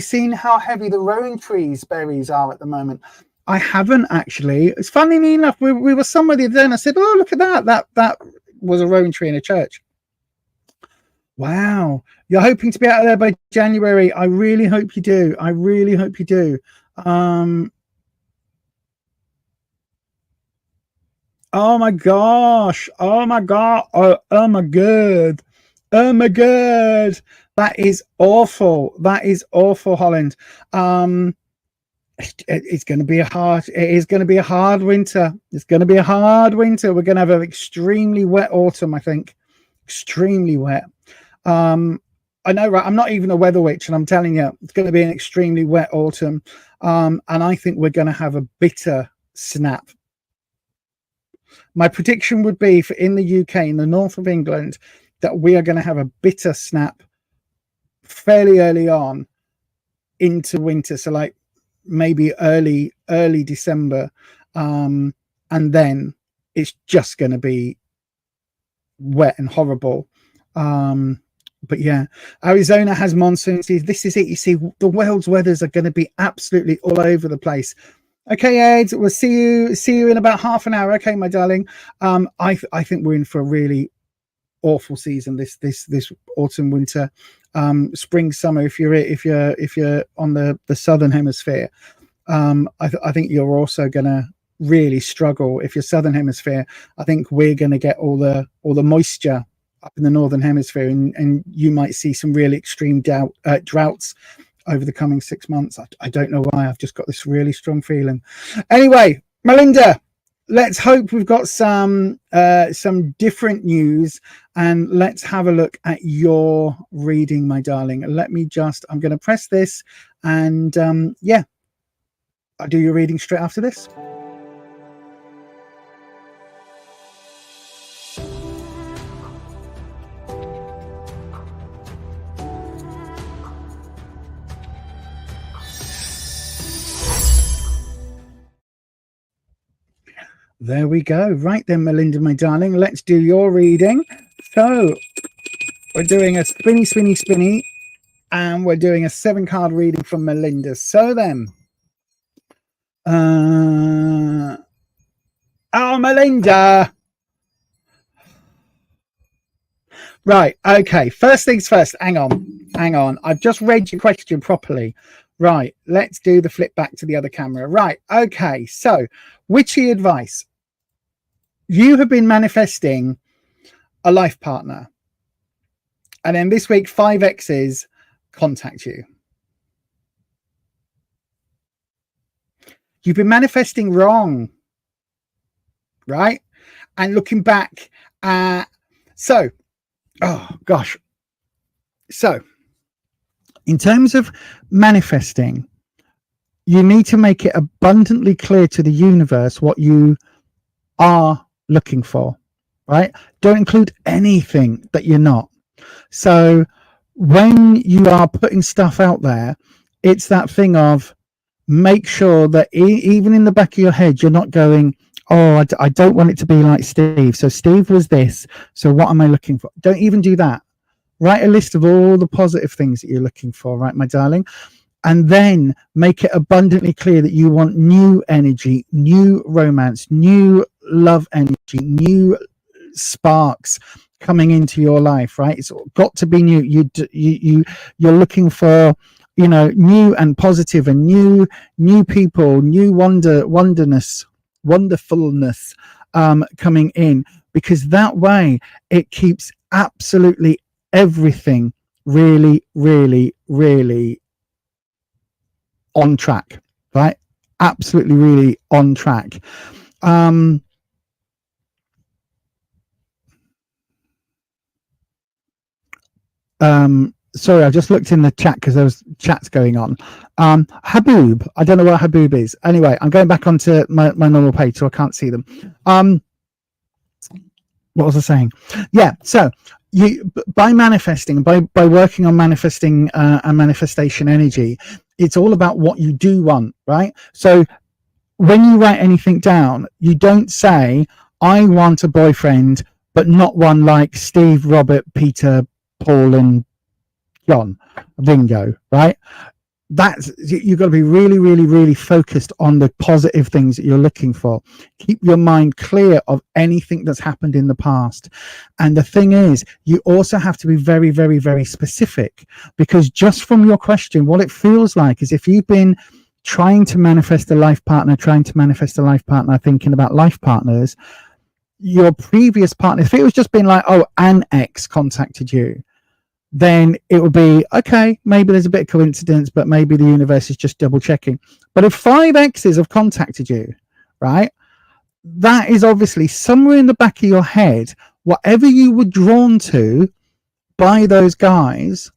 Speaker 2: seen how heavy the rowan trees berries are at the moment? I haven't actually. It's funny enough, we were somewhere the other day and I said, oh, look at that was a rowan tree in a church. Wow, you're hoping to be out of there by January. I really hope you do. Oh my gosh. Oh my god. Oh my god. That is awful. Holland. It's going to be a hard winter. We're going to have an extremely wet autumn, I think. Extremely wet. I know, right? I'm not even a weather witch, and I'm telling you, it's going to be an extremely wet autumn. And I think we're going to have a bitter snap. My prediction would be in the UK, in the north of England, that we are going to have a bitter snap fairly early on into winter. So like maybe early December. And then it's just going to be wet and horrible. But yeah, Arizona has monsoons. This is it. You see, the world's weathers are going to be absolutely all over the place. Okay, Ed, we'll see you in about half an hour. Okay, my darling. I think we're in for a really awful season this autumn, winter, spring, summer. If you're on the southern hemisphere, I think you're also going to really struggle. If you're southern hemisphere, I think we're going to get all the moisture up in the northern hemisphere, and you might see some really extreme droughts over the coming 6 months. I don't know why. I've just got this really strong feeling. Anyway, Melinda, let's hope we've got some different news, and let's have a look at your reading, my darling. I'm going to press this, and yeah, I'll do your reading straight after this. There we go. Right then, Melinda, my darling, let's do your reading. So we're doing a spinny, and we're doing a 7-card reading from Melinda. So then, oh, Melinda. Right. Okay. First things first. Hang on. I've just read your question properly. Right. Let's do the flip back to the other camera. Right. Okay. So, witchy advice. You have been manifesting a life partner, and then this week 5 exes contact you. You've been manifesting wrong, right? And looking back at so in terms of manifesting, you need to make it abundantly clear to the universe what you are looking for, right? Don't include anything that you're not. So when you are putting stuff out there, it's that thing of make sure that even in the back of your head, you're not going, oh, I don't want it to be like Steve. So Steve was this. So what am I looking for? Don't even do that. Write a list of all the positive things that you're looking for, right, my darling? And then make it abundantly clear that you want new energy, new romance, new love energy, new sparks coming into your life, right? It's got to be new. You're looking for, new and positive and new people, new wonderfulness coming in, because that way it keeps absolutely everything really, really, really on track, right? Absolutely, really on track. Sorry, I just looked in the chat because there was chats going on. Haboob, I don't know what Haboob is. Anyway, I'm going back onto my normal page so I can't see them. What was I saying? Yeah, so by manifesting, by working on manifesting and manifestation energy, it's all about what you do want, right? So when you write anything down, you don't say, I want a boyfriend, but not one like Steve, Robert, Peter, Paul, and John, Ringo, right? You've got to be really, really, really focused on the positive things that you're looking for. Keep your mind clear of anything that's happened in the past. And the thing is, you also have to be very, very, very specific, because just from your question, what it feels like is if you've been trying to manifest a life partner, thinking about life partners, your previous partner, if it was just been like, oh, an ex contacted you, then it would be, okay, maybe there's a bit of coincidence, but maybe the universe is just double checking. But if 5 exes have contacted you, right, that is obviously somewhere in the back of your head, whatever you were drawn to by those guys,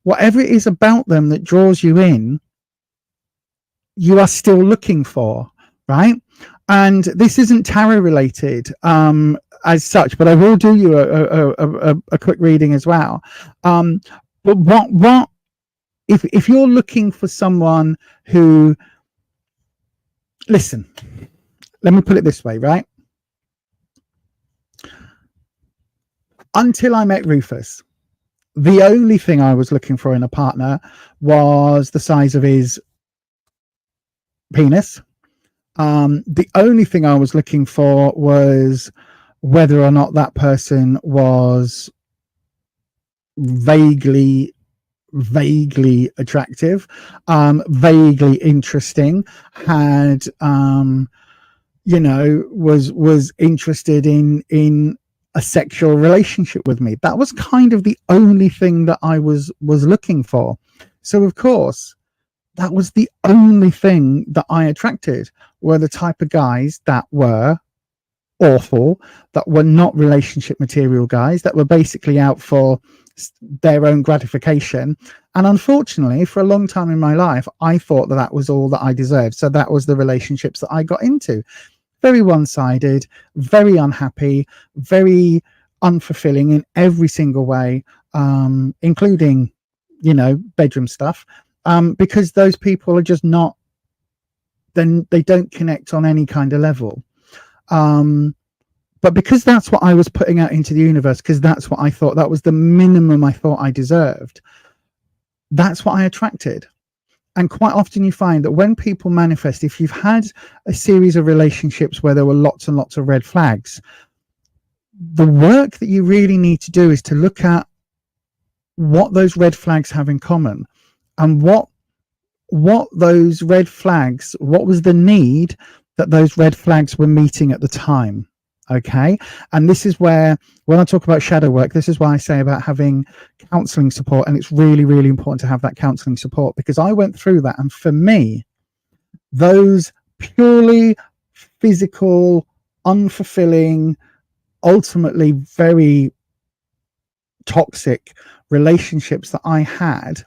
Speaker 2: whatever it is about them that draws you in, you are still looking for, right? And this isn't tarot related. as such, but I will do you a quick reading as well. But what if you're looking for someone who, listen, let me put it this way, right? Until I met Rufus, the only thing I was looking for in a partner was the size of his penis. The only thing I was looking for was whether or not that person was vaguely attractive, vaguely interesting, had was interested in a sexual relationship with me. That was kind of the only thing that I was looking for. So of course, that was the only thing that I attracted, were the type of guys that were awful, that were not relationship material guys, that were basically out for their own gratification. And unfortunately, for a long time in my life, I thought that that was all that I deserved. So that was the relationships that I got into. Very one-sided, very unhappy, very unfulfilling in every single way, including, bedroom stuff, because those people are just not, then they don't connect on any kind of level. But because that's what I was putting out into the universe, because that's what I thought, that was the minimum I thought I deserved, that's what I attracted. And quite often you find that when people manifest, if you've had a series of relationships where there were lots and lots of red flags, the work that you really need to do is to look at what those red flags have in common, and what those red flags, what was the need that those red flags were meeting at the time. Okay. And this is where, when I talk about shadow work, this is why I say about having counseling support. And it's really, really important to have that counseling support, because I went through that. And for me, those purely physical, unfulfilling, ultimately very toxic relationships that I had,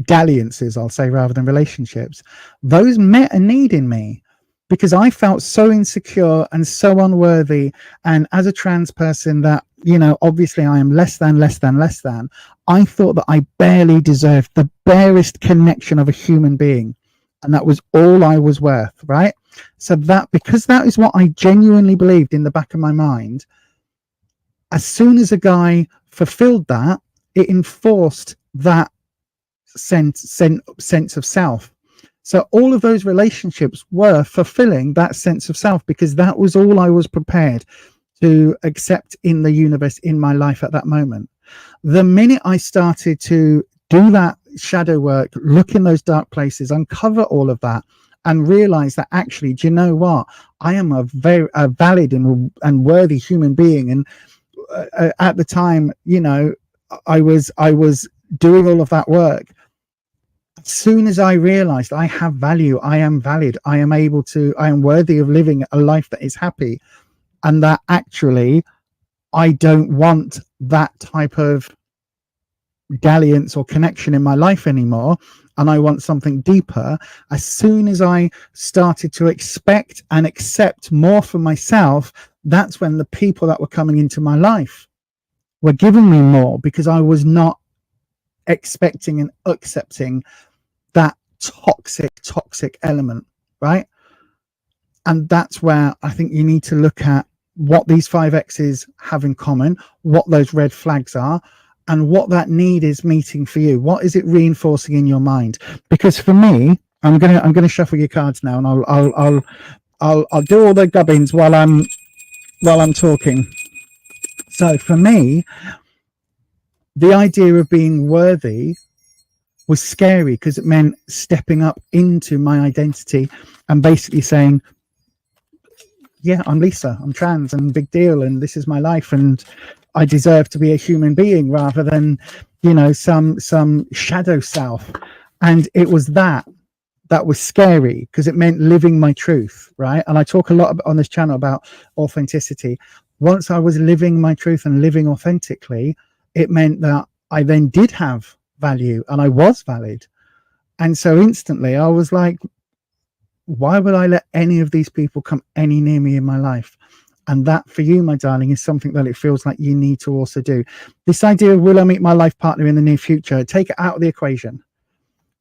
Speaker 2: dalliances, I'll say, rather than relationships, those met a need in me, because I felt so insecure and so unworthy. And as a trans person that, obviously I am less than, I thought that I barely deserved the barest connection of a human being. And that was all I was worth, right? So that, because that is what I genuinely believed in the back of my mind, as soon as a guy fulfilled that, it enforced that sense of self. So all of those relationships were fulfilling that sense of self, because that was all I was prepared to accept in the universe, in my life at that moment. The minute I started to do that shadow work, look in those dark places, uncover all of that, and realize that actually, do you know what? I am a valid and worthy human being. And at the time, I was doing all of that work. As soon as I realized I have value, I am valid, I am worthy of living a life that is happy, and that actually I don't want that type of dalliance or connection in my life anymore, and I want something deeper. As soon as I started to expect and accept more for myself, that's when the people that were coming into my life were giving me more, because I was not expecting and accepting that toxic element, right? And that's where I think you need to look at what these 5 X's have in common, what those red flags are, and what that need is meeting for you. What is it reinforcing in your mind? Because for me, I'm gonna shuffle your cards now, and I'll do all the gubbins while I'm talking. So for me, the idea of being worthy was scary, because it meant stepping up into my identity and basically saying, yeah, I'm Lisa, I'm trans, and big deal, and this is my life, and I deserve to be a human being, rather than, some shadow self. And it was that was scary, because it meant living my truth, right? And I talk a lot on this channel about authenticity. Once I was living my truth and living authentically, it meant that I then did have value and I was valid. And so instantly I was like, why would I let any of these people come any near me in my life? And that for you, my darling, is something that it feels like you need to also do. This idea of will I meet my life partner in the near future, take it out of the equation,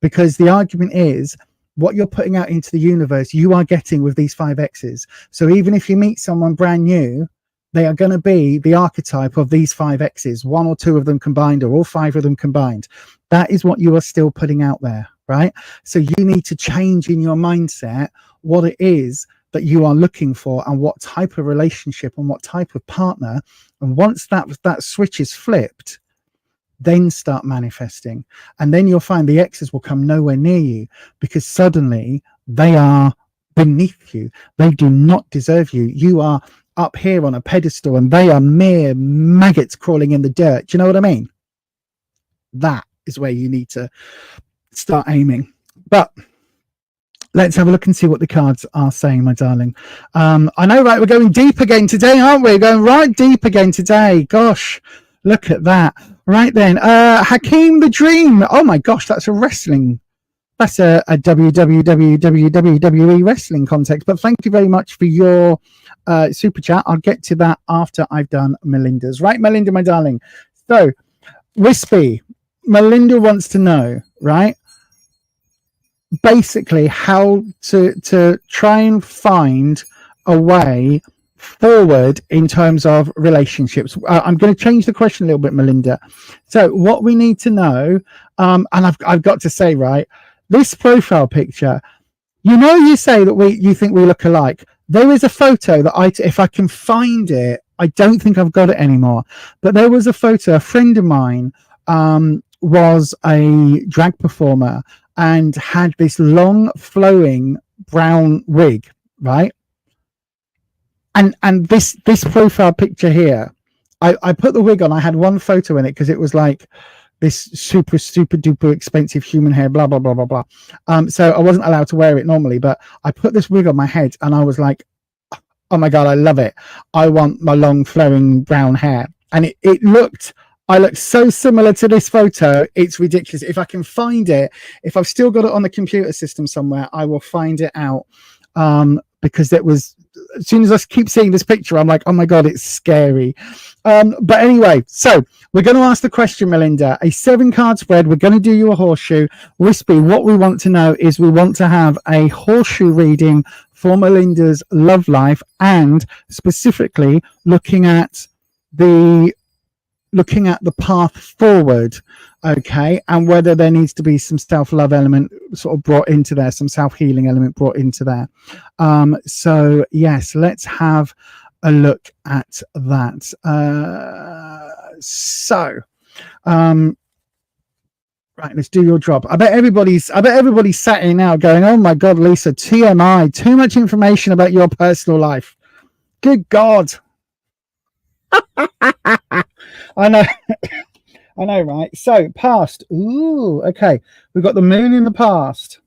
Speaker 2: because the argument is what you're putting out into the universe, you are getting with these 5 X's. So even if you meet someone brand new, they are going to be the archetype of these 5 X's, 1 or 2 of them combined, or all 5 of them combined. That is what you are still putting out there, right? So you need to change in your mindset what it is that you are looking for and what type of relationship and what type of partner. And once that switch is flipped, then start manifesting. And then you'll find the X's will come nowhere near you, because suddenly they are beneath you. They do not deserve you. You are up here on a pedestal and they are mere maggots crawling in the dirt. Do you know what I mean? That is where you need to start aiming. But let's have a look and see what the cards are saying, my darling. I know, right? We're going deep again today, aren't we? We're going right deep again today. Gosh, look at that. Right then, Hakeem the Dream. Oh my gosh, that's a wrestling. That's a WWE wrestling context. But thank you very much for your super chat. I'll get to that after I've done Melinda's. Right, Melinda, my darling. So, Wispy, Melinda wants to know, right? Basically, how to try and find a way forward in terms of relationships. I'm going to change the question a little bit, Melinda. So what we need to know, and I've got to say, right, this profile picture, you say that you think we look alike. There is a photo that if I can find it, I don't think I've got it anymore, but there was a photo. A friend of mine was a drag performer and had this long flowing brown wig, right? And this profile picture here, I put the wig on. I had one photo in it because it was like this super duper expensive human hair, blah blah blah blah blah. So I wasn't allowed to wear it normally, but I put this wig on my head and I was like, oh my god, I love it. I want my long flowing brown hair. And I look so similar to this photo. It's ridiculous. If I can find it, if I've still got it on the computer system somewhere, I will find it out. Because it was, as soon as I keep seeing this picture, I'm like, oh my god, it's scary. But anyway, so we're going to ask the question, Melinda. A 7-card spread. We're going to do you a horseshoe. Wispy, what we want to know is we want to have a horseshoe reading for Melinda's love life, and specifically looking at the path forward, okay, and whether there needs to be some self-love element sort of brought into there, some self-healing element brought into there. So yes, let's have a look at that. Right, let's do your job. I bet everybody's sat here now going, oh my god, Lisa, TMI, too much information about your personal life. Good god. I know. I know, right? So past. Ooh, okay. We've got the moon in the past.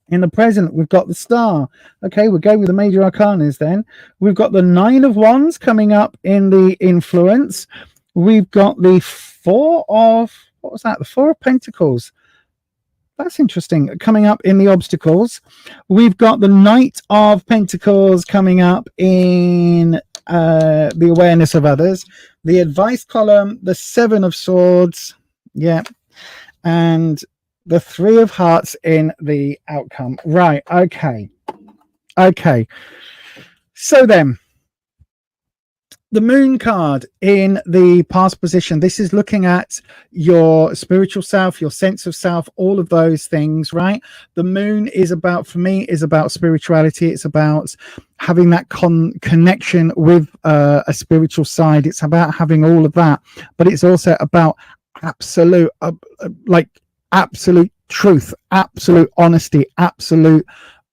Speaker 2: In the present, we've got the star. Okay, we'll go with the major arcanas then. We've got the 9 of Wands coming up in the influence. We've got the 4 of, what was that? The 4 of Pentacles. That's interesting. Coming up in the obstacles. We've got the Knight of Pentacles coming up in the awareness of others. The advice column, the 7 of Swords. Yeah. And the 3 of Hearts in the outcome. Right. Okay. Okay. So then, the moon card in the past position. This is looking at your spiritual self, your sense of self, all of those things, right? The moon is about, for me, is about spirituality. It's about having that connection with a spiritual side. It's about having all of that, but it's also about absolute, absolute truth, absolute honesty, absolute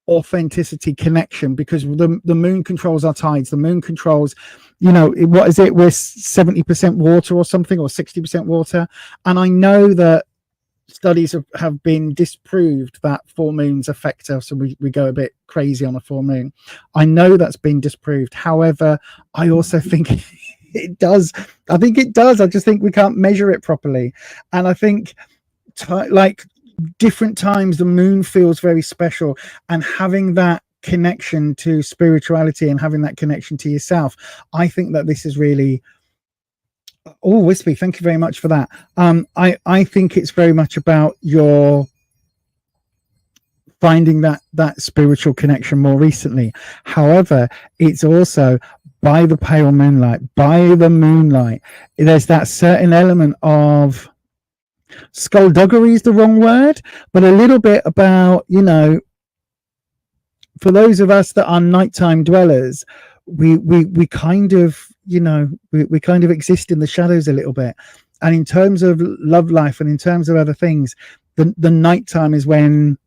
Speaker 2: authenticity, connection, because the moon controls our tides. The moon controls, what is it? We're 70% water or something, or 60% water. And I know that studies have been disproved that full moons affect us, and we go a bit crazy on a full moon. I know that's been disproved. However, I also think it does. I think it does. I just think we can't measure it properly. And I think different times the moon feels very special, and having that connection to spirituality and having that connection to yourself. I think that this is really, oh, Wispy, thank you very much for that. I think it's very much about your finding that spiritual connection more recently. However, it's also by the pale moonlight, by the moonlight, there's that certain element of skullduggery is the wrong word, but a little bit about, you know, for those of us that are nighttime dwellers, we kind of, you know, we kind of exist in the shadows a little bit. And in terms of love life and in terms of other things, the nighttime is when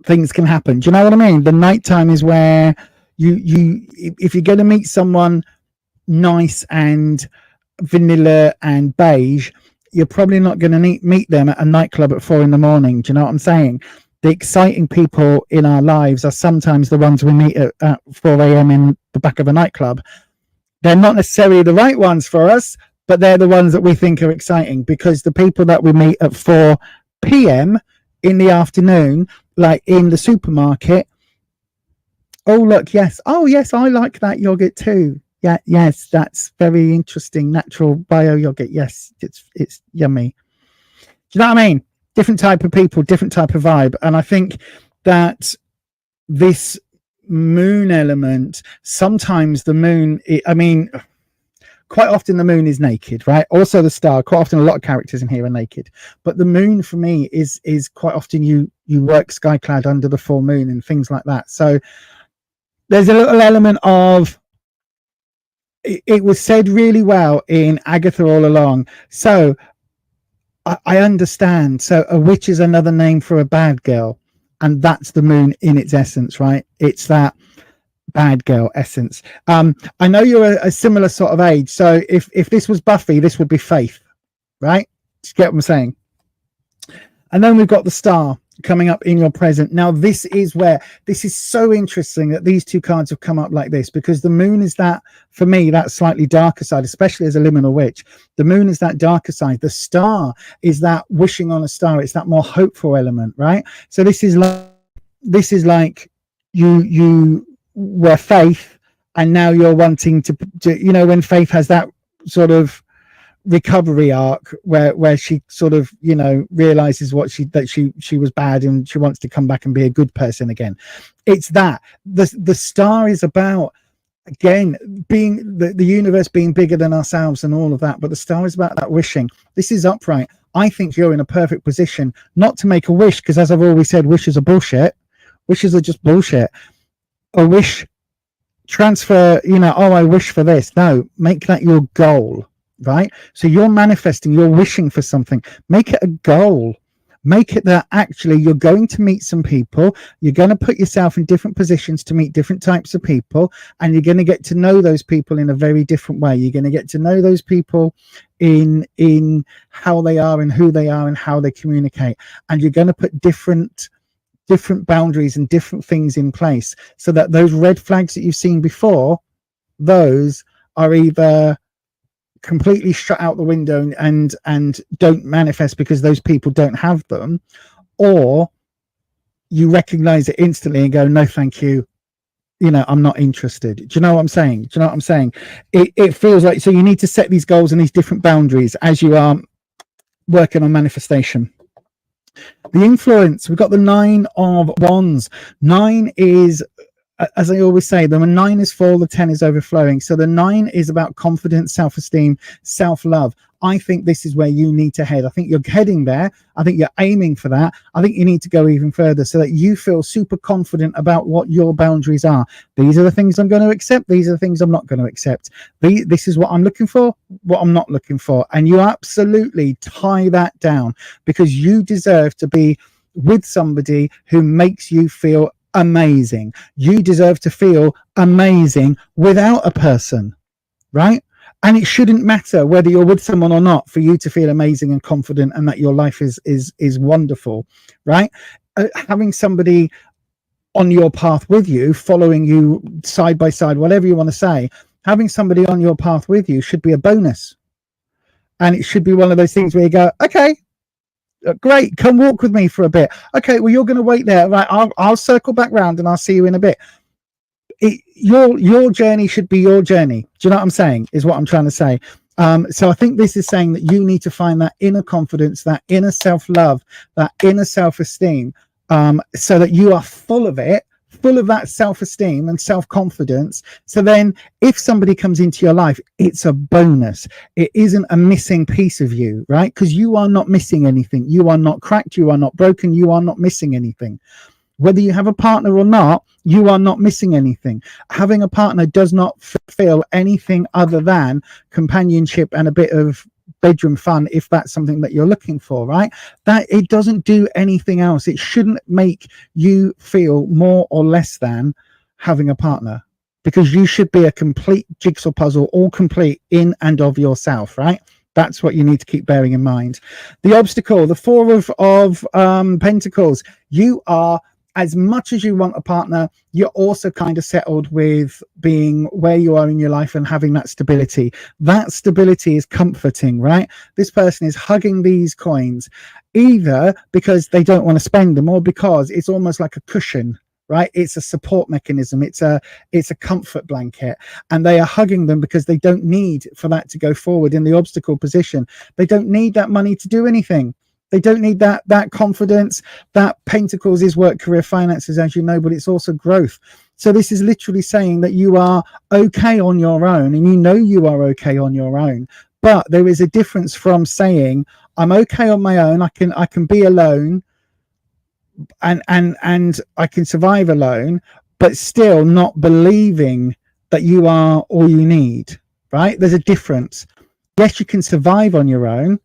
Speaker 2: things can happen. Do you know what I mean? The nighttime is where if you're going to meet someone nice and vanilla and beige, you're probably not going to meet them at a nightclub at 4 a.m. Do you know what I'm saying? The exciting people in our lives are sometimes the ones we meet at 4 a.m. in the back of a nightclub. They're not necessarily the right ones for us, but they're the ones that we think are exciting, because the people that we meet at 4 p.m. in the afternoon, like in the supermarket, oh, look, yes. Oh, yes, I like that yogurt too. Yeah, yes, that's very interesting. Natural bio yogurt. Yes, it's yummy. Do you know what I mean? Different type of people, different type of vibe. And I think that this moon element, sometimes the moon, I mean, quite often the moon is naked, right? Also the star, quite often a lot of characters in here are naked. But the moon for me is quite often you work skyclad under the full moon and things like that. So there's a little element of, it was said really well in Agatha All Along. So I understand. So a witch is another name for a bad girl. And that's the moon in its essence, right? It's that bad girl essence. I know you're a similar sort of age. So if this was Buffy, this would be Faith, right? Do you get what I'm saying? And then we've got the star coming up in your present. Now, this is where this is so interesting that these two cards have come up like this, because the moon is that, for me, that slightly darker side, especially as a liminal witch. The moon is that darker side. The star is that wishing on a star. It's that more hopeful element, right? So this is like you were Faith, and now you're wanting to, you know, when Faith has that sort of recovery arc where she sort of, you know, realizes that she was bad and she wants to come back and be a good person again. It's that the star is about, again, being the universe being bigger than ourselves and all of that, but the star is about that wishing. This is upright. I think you're in a perfect position not to make a wish, because as I've always said, wishes are bullshit. Wishes are just bullshit. A wish transfer, you know, oh, I wish for this. No, make that your goal. Right? So you're manifesting, you're wishing for something. Make it a goal. Make it that actually you're going to meet some people. You're going to put yourself in different positions to meet different types of people. And you're going to get to know those people in a very different way. You're going to get to know those people in how they are and who they are and how they communicate. And you're going to put different boundaries and different things in place, so that those red flags that you've seen before, those are either completely shut out the window and don't manifest because those people don't have them, or you recognize it instantly and go, no thank you, you know, I'm not interested. Do you know what I'm saying? It feels like, so you need to set these goals and these different boundaries as you are working on manifestation. The influence, we've got the 9 of Wands. 9 is, as I always say, the 9 is full, the 10 is overflowing. So the 9 is about confidence, self-esteem, self-love. I think this is where you need to head. I think you're heading there. I think you're aiming for that. I think you need to go even further so that you feel super confident about what your boundaries are. These are the things I'm going to accept. These are the things I'm not going to accept. This is what I'm looking for, what I'm not looking for. And you absolutely tie that down, because you deserve to be with somebody who makes you feel amazing. You deserve to feel amazing without a person, right? And it shouldn't matter whether you're with someone or not for you to feel amazing and confident and that your life is wonderful, right? Having somebody on your path with you, following you side by side, whatever you want to say, having somebody on your path with you should be a bonus. And it should be one of those things where you go, okay, Great, come walk with me for a bit. Okay, well, you're going to wait there, right? I'll circle back round and I'll see you in a bit. Your journey should be your journey. Do you know what I'm saying? Is what I'm trying to say. So I think this is saying that you need to find that inner confidence, that inner self-love, that inner self-esteem, so that you are full of it, full of that self-esteem and self-confidence. So then if somebody comes into your life, it's a bonus. It isn't a missing piece of you, right? Because you are not missing anything. You are not cracked. You are not broken. You are not missing anything. Whether you have a partner or not, you are not missing anything. Having a partner does not fulfill anything other than companionship and a bit of bedroom fun, if that's something that you're looking for, right? That it doesn't do anything else. It shouldn't make you feel more or less than having a partner, because you should be a complete jigsaw puzzle, all complete in and of yourself, right? That's what you need to keep bearing in mind. The obstacle, the Four of Pentacles, you are, as much as you want a partner, you're also kind of settled with being where you are in your life and having that stability. That stability is comforting, right? This person is hugging these coins, either because they don't want to spend them or because it's almost like a cushion, right? It's a support mechanism. It's a comfort blanket, and they are hugging them because they don't need for that to go forward in the obstacle position. They don't need that money to do anything. They don't need that confidence. That Pentacles is work, career, finances, as you know, but it's also growth. So this is literally saying that you are okay on your own, and you know you are okay on your own. But there is a difference from saying I'm okay on my own. I can be alone, and I can survive alone, but still not believing that you are all you need. Right? There's a difference. Yes, you can survive on your own,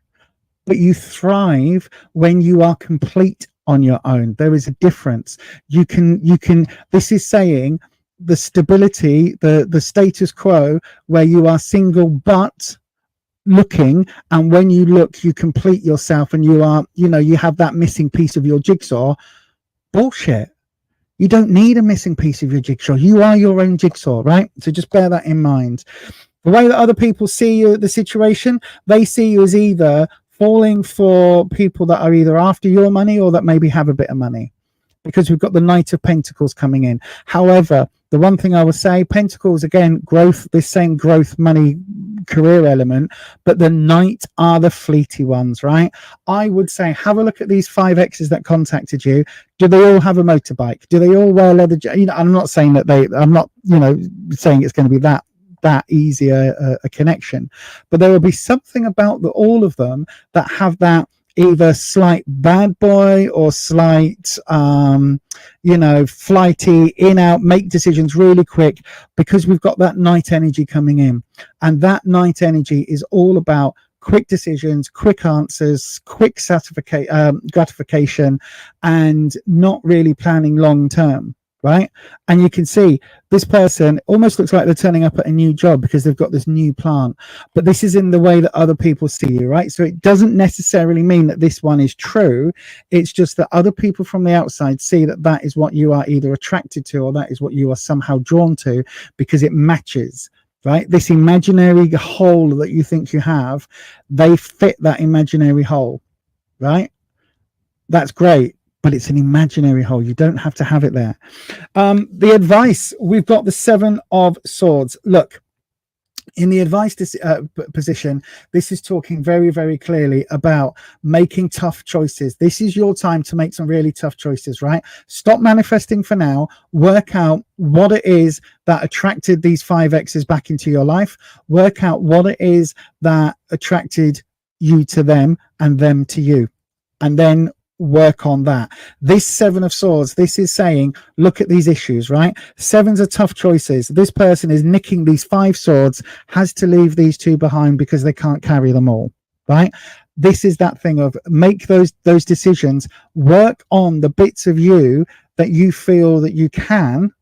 Speaker 2: but you thrive when you are complete on your own. There is a difference. You can, this is saying the stability, the status quo, where you are single but looking, and when you look, you complete yourself, and you are, you have that missing piece of your jigsaw. Bullshit. You don't need a missing piece of your jigsaw. You are your own jigsaw, right? So just bear that in mind. The way that other people see you, the situation, they see you as either falling for people that are either after your money or that maybe have a bit of money, because we've got the Knight of Pentacles coming in. However, the one thing I would say, Pentacles, again, growth, this same growth, money, career element, but the Knight are the fleety ones, right? I would say have a look at these 5 X's that contacted you. Do they all have a motorbike? Do they all wear leather? I'm not saying that I'm not, saying it's going to be that easy a connection, but there will be something about all of them that have that either slight bad boy or slight flighty, in out, make decisions really quick, because we've got that Knight energy coming in, and that Knight energy is all about quick decisions, quick answers, quick gratification, and not really planning long term. Right? And you can see this person almost looks like they're turning up at a new job because they've got this new plant, but this is in the way that other people see you, right? So it doesn't necessarily mean that this one is true. It's just that other people from the outside see that that is what you are either attracted to, or that is what you are somehow drawn to, because it matches, right? This imaginary hole that you think you have, they fit that imaginary hole, right? That's great. But it's an imaginary hole. You don't have to have it there. The advice, we've got the 7 of Swords. Look, in the advice position, this is talking very, very clearly about making tough choices. This is your time to make some really tough choices, right? Stop manifesting for now. Work out what it is that attracted these 5 X's back into your life. Work out what it is that attracted you to them and them to you. And then work on that. This 7 of Swords, this is saying, look at these issues, right? 7s are tough choices. This person is nicking these 5 swords, has to leave these 2 behind because they can't carry them all, right? This is that thing of make those decisions, work on the bits of you that you feel that you can,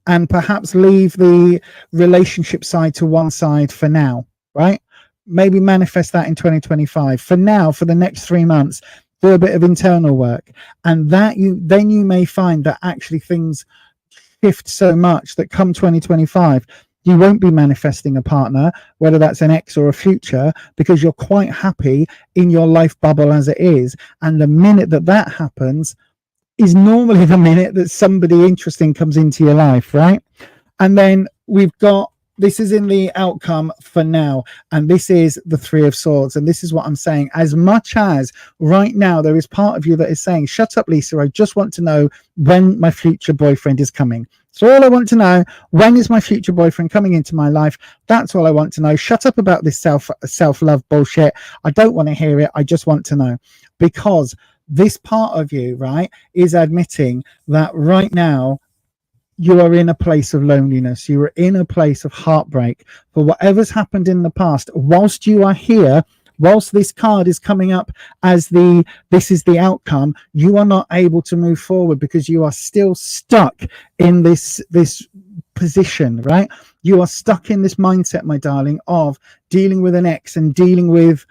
Speaker 2: and perhaps leave the relationship side to one side for now, right? Maybe manifest that in 2025. For now, for the next 3 months, do a bit of internal work, and that you may find that actually things shift so much that come 2025, You won't be manifesting a partner, whether that's an ex or a future, because you're quite happy in your life bubble as it is. And the minute that that happens is normally the minute that somebody interesting comes into your life, right? And then we've got, this is in the outcome for now, and this is the Three of Swords. And this is what I'm saying. As much as right now there is part of you that is saying, shut up, Lisa, I just want to know when my future boyfriend is coming. So all I want to know, when is my future boyfriend coming into my life? That's all I want to know. Shut up about this self-love bullshit. I don't want to hear it. I just want to know. Because this part of you, right, is admitting that right now you are in a place of loneliness. You are in a place of heartbreak for whatever's happened in the past. Whilst you are here, whilst this card is coming up as this is the outcome, you are not able to move forward because you are still stuck in this position, right? You are stuck in this mindset, my darling, of dealing with an ex and dealing with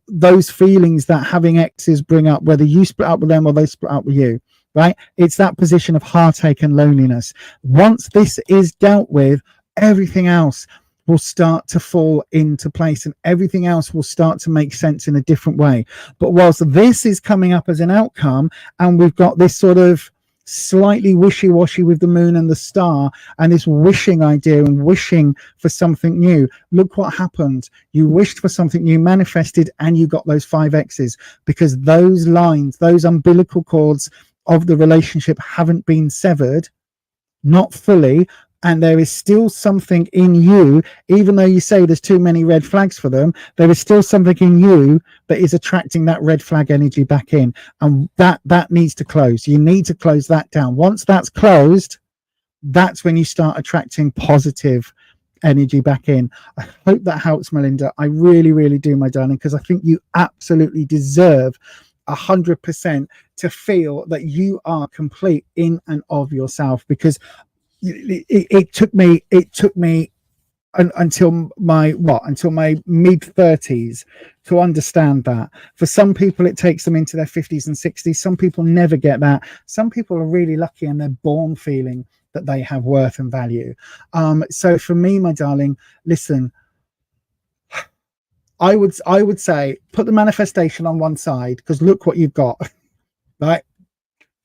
Speaker 2: those feelings that having exes bring up, whether you split up with them or they split up with you. Right? It's that position of heartache and loneliness. Once this is dealt with, everything else will start to fall into place and everything else will start to make sense in a different way. But whilst this is coming up as an outcome, and we've got this sort of slightly wishy-washy with the moon and the star and this wishing idea and wishing for something new, look what happened. You wished for something new, manifested, and you got those 5 X's, because those lines, those umbilical cords of the relationship haven't been severed, not fully, and there is still something in you, even though you say there's too many red flags for them, there is still something in you that is attracting that red flag energy back in, and that needs to close. You need to close that down. Once that's closed, that's when you start attracting positive energy back in. I hope that helps, Melinda. I really, really do, my darling, because I think you absolutely deserve 100% to feel that you are complete in and of yourself, because it took me until my mid 30s to understand that. For some people it takes them into their 50s and 60s. Some people never get that. Some people are really lucky and they're born feeling that they have worth and value. So for me, my darling, listen, I would say put the manifestation on one side, because look what you've got, right?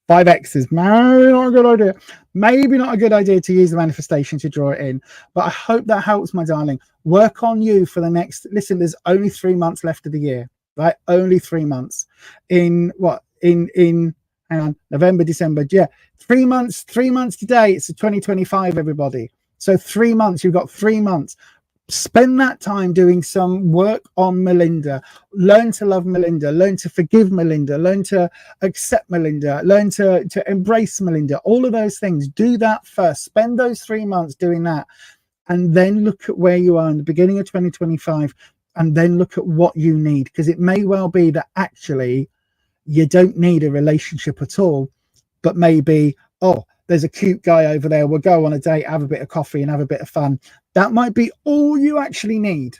Speaker 2: 5 X's. Maybe not a good idea. Maybe not a good idea to use the manifestation to draw it in. But I hope that helps, my darling. Work on you for the next, listen, there's only 3 months left of the year, right? Only 3 months. In hang on, November, December. Yeah, 3 months today. It's 2025, everybody. So 3 months, you've got 3 months. Spend that time doing some work on Melinda. Learn to love Melinda. Learn to forgive Melinda. Learn to accept Melinda. Learn to embrace Melinda. All of those things. Do that first. Spend those 3 months doing that. And then look at where you are in the beginning of 2025. And then look at what you need. Because it may well be that actually you don't need a relationship at all. But maybe, oh, there's a cute guy over there. We'll go on a date, have a bit of coffee and have a bit of fun. That might be all you actually need.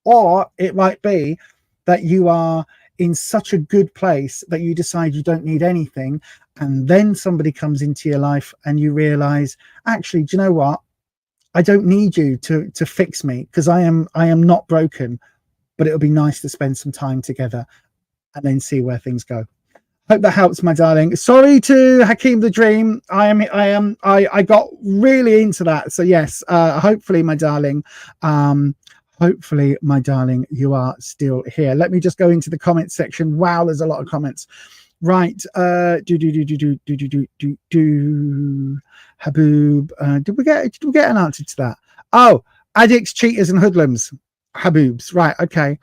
Speaker 2: Or it might be that you are in such a good place that you decide you don't need anything. And then somebody comes into your life and you realize, actually, do you know what? I don't need you to fix me, because I am not broken, but it'll be nice to spend some time together and then see where things go. Hope that helps, my darling. Sorry to Hakeem the Dream. I got really into that. So yes, hopefully, my darling, you are still here. Let me just go into the comment section. Wow, there's a lot of comments. Right. Haboob. Did we get an answer to that? Oh, addicts, cheaters, and hoodlums. Haboobs. Right. Okay.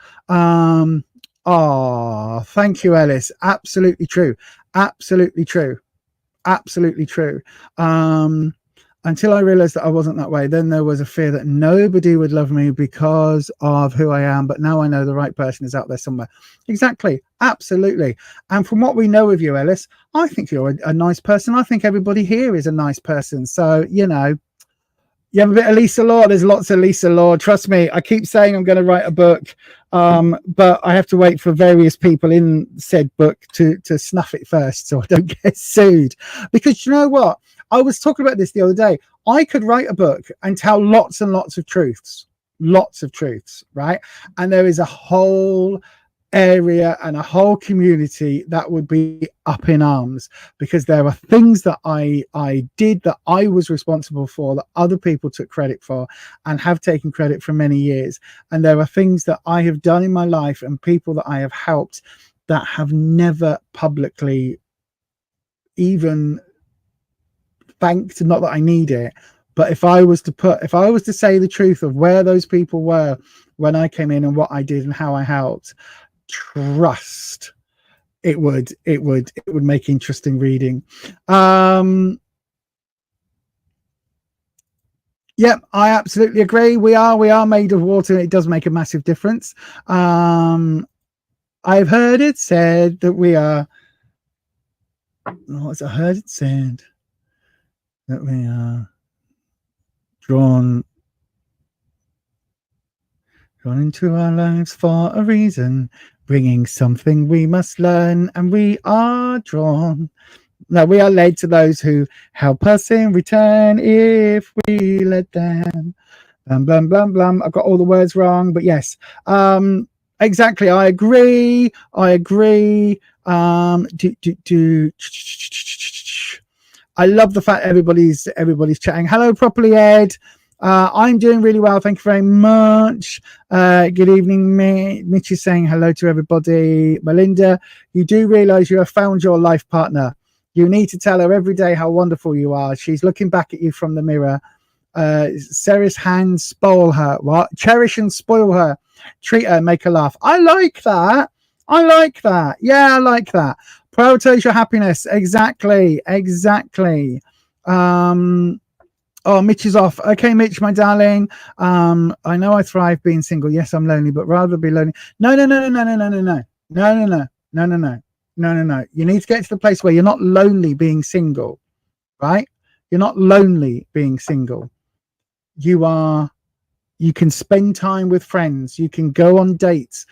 Speaker 2: Oh, thank you, Ellis. Absolutely true. Absolutely true. Absolutely true. Until I realized that I wasn't that way, then there was a fear that nobody would love me because of who I am. But now I know the right person is out there somewhere. Exactly. Absolutely. And from what we know of you, Ellis, I think you're a nice person. I think everybody here is a nice person. So, you know, you have a bit of Lisa Law. There's lots of Lisa Law. Trust me. I keep saying I'm going to write a book, but I have to wait for various people in said book to snuff it first, so I don't get sued. Because you know what? I was talking about this the other day. I could write a book and tell lots and lots of truths, right? And there is a whole area and a whole community that would be up in arms, because there are things that I did that I was responsible for, that other people took credit for and have taken credit for many years. And there are things that I have done in my life and people that I have helped that have never publicly even thanked, not that I need it, but if I was to say the truth of where those people were when I came in and what I did and how I helped, trust, it would make interesting reading. Yep, I absolutely agree. We are made of water. It does make a massive difference. I've heard it said that we are, I heard it said that we are drawn into our lives for a reason, bringing something we must learn, and we are drawn. No, we are led to those who help us in return if we let them. Blum, blum, blum, blum. I've got all the words wrong, but yes. Exactly. I agree. I love the fact everybody's chatting. Hello, Properly Ed. I'm doing really well. Thank you very much. Good evening, Mitch is saying hello to everybody. Melinda, you do realize you have found your life partner. You need to tell her every day how wonderful you are. She's looking back at you from the mirror. Sarah's hands spoil her. What? Cherish and spoil her. Treat her, make her laugh. I like that. Yeah, I like that. Prioritize your happiness. Exactly. Oh, Mitch is off. Okay, Mitch, my darling. I know I thrive being single. Yes, I'm lonely, but rather be lonely. No. You need to get to the place where you're not lonely being single, right? You're not lonely being single. You can spend time with friends. You can go on dates.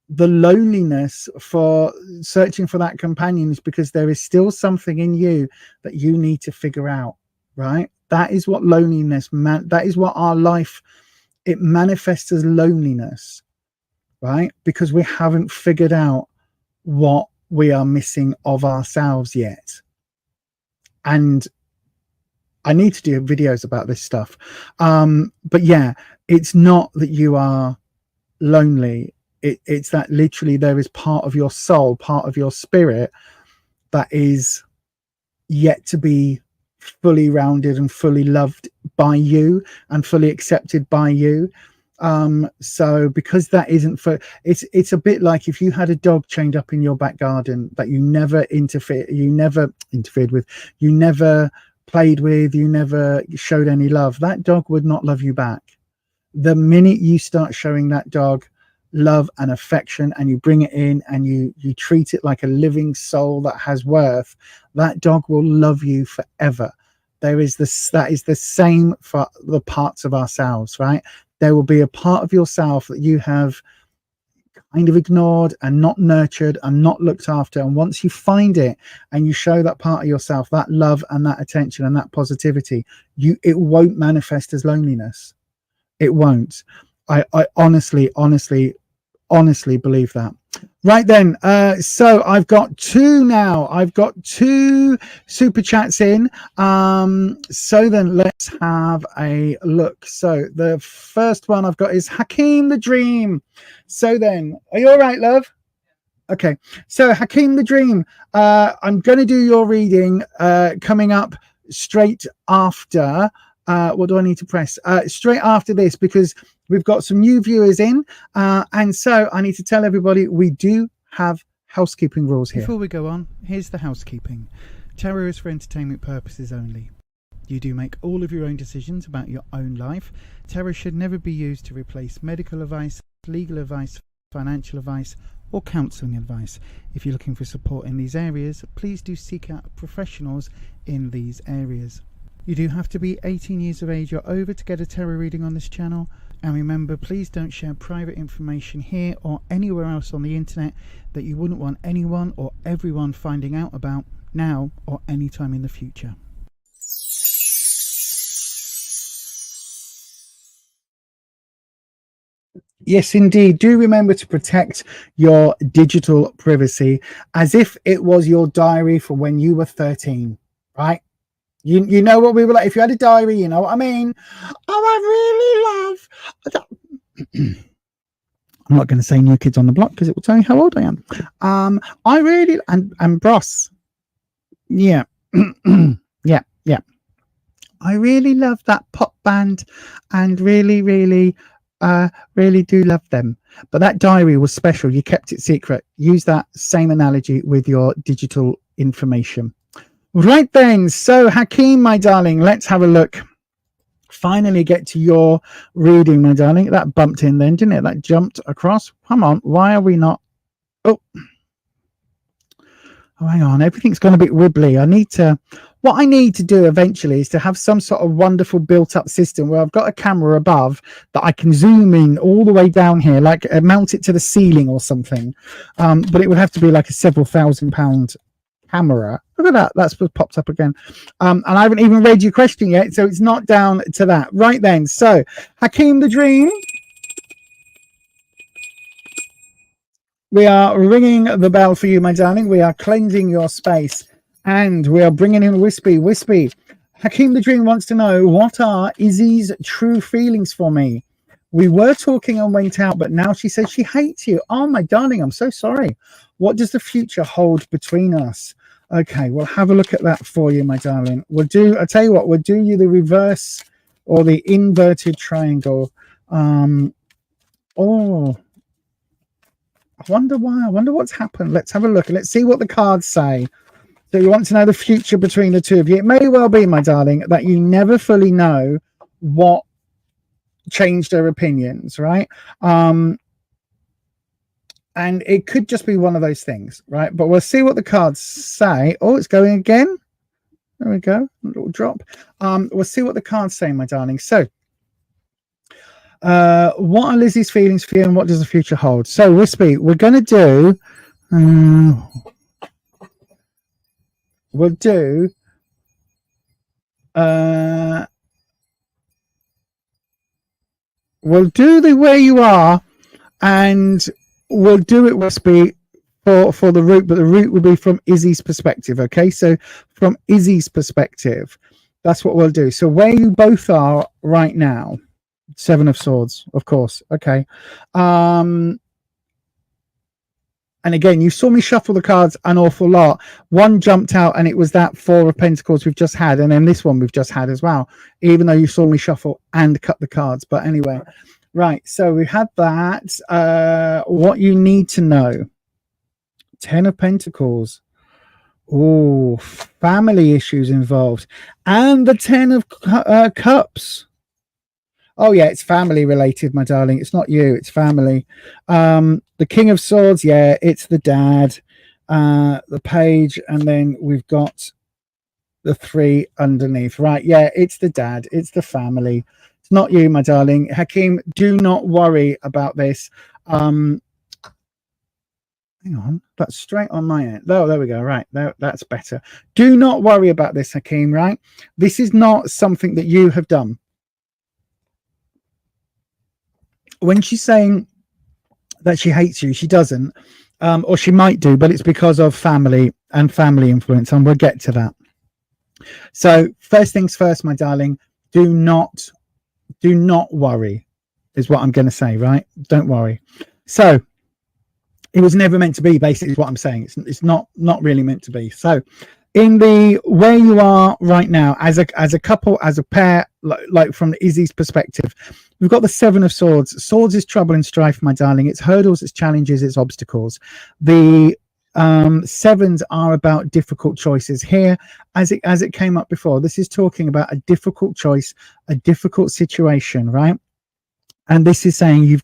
Speaker 2: The loneliness for searching for that companion is because there is still something in you that you need to figure out, right? That is what loneliness, that is what our life, it manifests as loneliness, right? Because we haven't figured out what we are missing of ourselves yet. And I need to do videos about this stuff. But yeah, it's not that you are lonely. It's that literally there is part of your soul, part of your spirit that is yet to be fully rounded and fully loved by you and fully accepted by you. So because that isn't for, it's a bit like if you had a dog chained up in your back garden that you never interfered with, you never played with, you never showed any love, that dog would not love you back. The minute you start showing that dog love and affection and you bring it in and you treat it like a living soul that has worth, that dog will love you forever. That is the same for the parts of ourselves, right? There will be a part of yourself that you have kind of ignored and not nurtured and not looked after, and once you find it and you show that part of yourself that love and that attention and that positivity, it won't manifest as loneliness. It won't. I honestly believe that. Right then, so I've got two now. I've got two super chats in. So then let's have a look. So the first one I've got is Hakeem the Dream. So then, are you all right, love? Okay. So Hakeem the Dream, I'm going to do your reading coming up straight after. What do I need to press? Straight after this, because we've got some new viewers in, and so I need to tell everybody we do have housekeeping rules here. Before we go on, here's the housekeeping. Tarot is for entertainment purposes only. You do make all of your own decisions about your own life. Tarot should never be used to replace medical advice, legal advice, financial advice, or counselling advice. If you're looking for support in these areas, please do seek out professionals in these areas. You do have to be 18 years of age or over to get a tarot reading on this channel. And remember, please don't share private information here or anywhere else on the internet that you wouldn't want anyone or everyone finding out about now or anytime in the future. Yes, indeed. Do remember to protect your digital privacy as if it was your diary for when you were 13, right? You know what we were like. If you had a diary, you know what I mean. Oh, I really love. I'm not going to say New Kids on the Block because it will tell you how old I am. I really and Bros. Yeah, yeah. I really love that pop band, and really do love them. But that diary was special. You kept it secret. Use that same analogy with your digital information. Right then. So Hakeem, my darling, let's have a look. Finally get to your reading, my darling. That bumped in then, didn't it? That jumped across. Come on. Why are we not? Oh, hang on. Everything's gone a bit wibbly. What I need to do eventually is to have some sort of wonderful built-up system where I've got a camera above that I can zoom in all the way down here, like mount it to the ceiling or something. But it would have to be like a several £1,000 camera. Look at that. That's popped up again. And I haven't even read your question yet, so it's not down to that. Right then. So, Hakeem the Dream. We are ringing the bell for you, my darling. We are cleansing your space. And we are bringing in Wispy. Wispy, Hakeem the Dream wants to know, what are Izzy's true feelings for me? We were talking and went out, but now she says she hates you. Oh, my darling, I'm so sorry. What does the future hold between us? Okay, we'll have a look at that for you, my darling. I'll tell you what, we'll do you the reverse or the inverted triangle. Oh, I wonder why. I wonder what's happened. Let's have a look and let's see what the cards say. So you want to know the future between the two of you. It may well be, my darling, that you never fully know what changed their opinions, right? And it could just be one of those things, right? But we'll see what the cards say. Oh, it's going again. There we go. A little drop. We'll see what the cards say, my darling. So what are Lizzie's feelings for you and what does the future hold? So, Wispy, we're going to do... we'll do the where you are, and we'll do it, Wispy, for the route, but the route will be from Izzy's perspective. Okay, so from Izzy's perspective, that's what we'll do. So where you both are right now, Seven of Swords, of course. Okay. And again, you saw me shuffle the cards an awful lot. One jumped out and it was that Four of Pentacles we've just had. And then this one we've just had as well, even though you saw me shuffle and cut the cards. But anyway, right. So we had that. What you need to know. 10 of Pentacles. Oh, family issues involved. And the 10 of Cups. Oh, yeah, it's family related, my darling. It's not you, it's family. The King of Swords, yeah, it's the dad. The Page, and then we've got the 3 underneath. Right, yeah, it's the dad. It's the family. It's not you, my darling. Hakeem, do not worry about this. Hang on, that's straight on my end. Oh, there we go. Right, that's better. Do not worry about this, Hakeem, right? This is not something that you have done. When she's saying that she hates you, she doesn't, or she might do, but it's because of family and family influence, and we'll get to that. So first things first, my darling, do not worry is what I'm going to say, right? Don't worry. So it was never meant to be, basically, is what I'm saying. It's not really meant to be. So in the where you are right now, as a couple, as a pair, like from Izzy's perspective, we've got the 7 of Swords. Swords is trouble and strife, my darling. It's hurdles, it's challenges, it's obstacles. The 7s are about difficult choices. Here, as it came up before, this is talking about a difficult choice, a difficult situation, right? And this is saying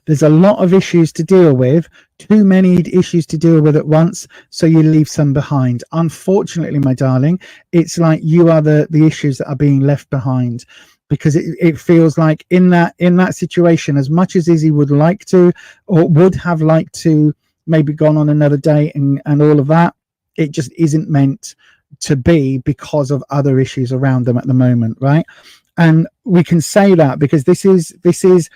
Speaker 2: there's a lot of issues to deal with, too many issues to deal with at once, so you leave some behind. Unfortunately, my darling, it's like you are the issues that are being left behind, because it feels like in that situation, as much as Izzy would like to, or would have liked to, maybe gone on another date and all of that, it just isn't meant to be because of other issues around them at the moment, right? And we can say that because this is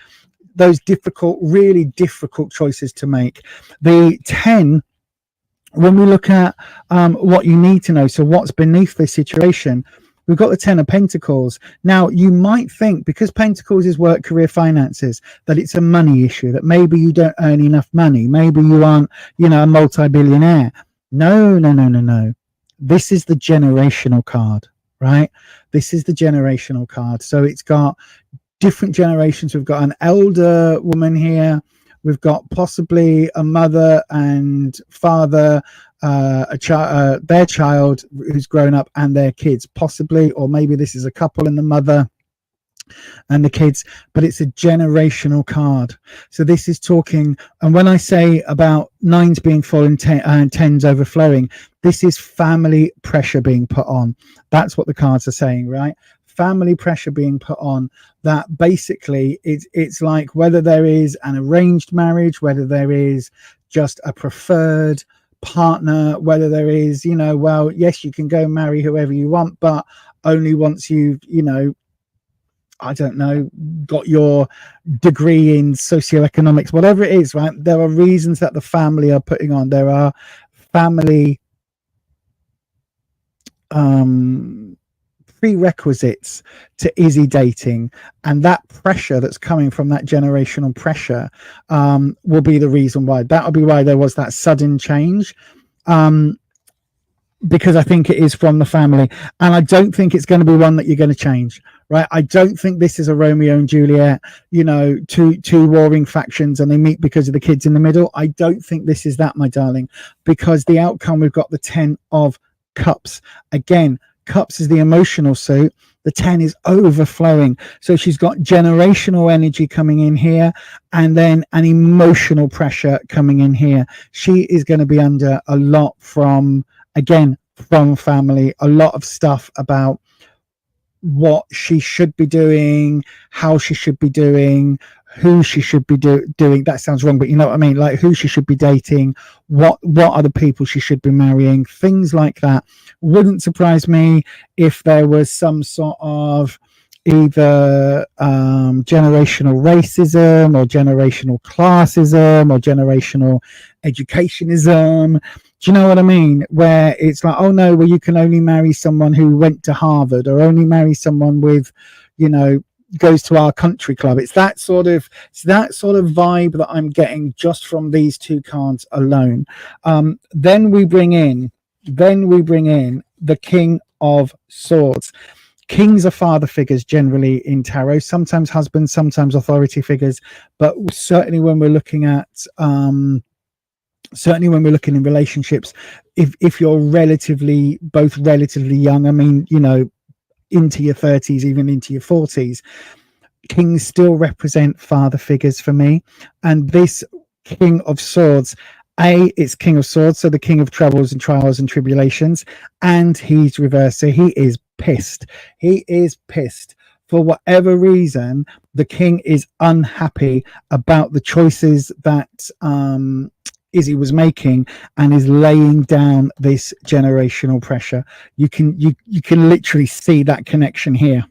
Speaker 2: those difficult, really difficult choices to make. The 10, when we look at what you need to know, so what's beneath this situation, we've got the 10 of Pentacles. Now, you might think, because Pentacles is work, career, finances, that it's a money issue, that maybe you don't earn enough money, maybe you aren't, a multi-billionaire. No. This is the generational card, right? This is the generational card. So it's got different generations. We've got an elder woman here. We've got possibly a mother and father, their child who's grown up, and their kids, possibly, or maybe this is a couple and the mother and the kids, but it's a generational card. So this is talking, and when I say about 9s being full and 10s overflowing, this is family pressure being put on. That's what the cards are saying, right? Family pressure being put on, that basically it's like, whether there is an arranged marriage, whether there is just a preferred partner, whether there is, well, yes, you can go marry whoever you want, but only once you've, I don't know, got your degree in socioeconomics, whatever it is, right? There are reasons that the family are putting on. There are family prerequisites to Izzy dating, and that pressure that's coming from that generational pressure will be the reason why. That'll be why there was that sudden change, because I think it is from the family, and I don't think it's going to be one that you're going to change, right? I don't think this is a Romeo and Juliet, two warring factions and they meet because of the kids in the middle. I don't think this is that, my darling, because the outcome, we've got the 10 of Cups. Again, Cups is the emotional suit. The 10 is overflowing. So she's got generational energy coming in here, and then an emotional pressure coming in here. She is going to be under a lot from family, a lot of stuff about what she should be doing, how she should be doing, who she should be doing. That sounds wrong, but you know what I mean? Like who she should be dating, what are the people she should be marrying, things like that. Wouldn't surprise me if there was some sort of either generational racism or generational classism or generational educationism. Do you know what I mean? Where it's like, oh no, well, you can only marry someone who went to Harvard, or only marry someone with, goes to our country club. It's that sort of vibe that I'm getting just from these two cards alone. Then we bring in the King of Swords. Kings are father figures generally in tarot, sometimes husbands, sometimes authority figures, but certainly when we're looking at in relationships, if you're both relatively young, I mean, into your 30s, even into your 40s, kings still represent father figures for me. And this King of Swords, it's King of Swords, so the King of Troubles and Trials and Tribulations, and he's reversed, so he is pissed. For whatever reason, the king is unhappy about the choices that Izzy was making, and is laying down this generational pressure. You can literally see that connection here.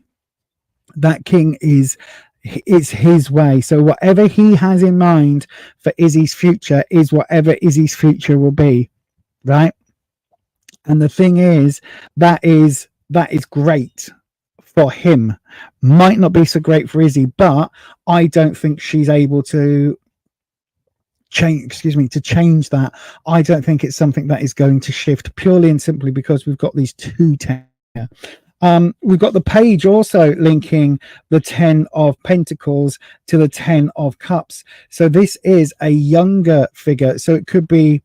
Speaker 2: That king it's his way. So whatever he has in mind for Izzy's future is whatever Izzy's future will be, right? And the thing is, that is great for him. Might not be so great for Izzy, but I don't think she's able to change that. I don't think it's something that is going to shift, purely and simply because we've got these two 10 here. We've got the page also linking the 10 of Pentacles to the 10 of Cups. So this is a younger figure. So it could be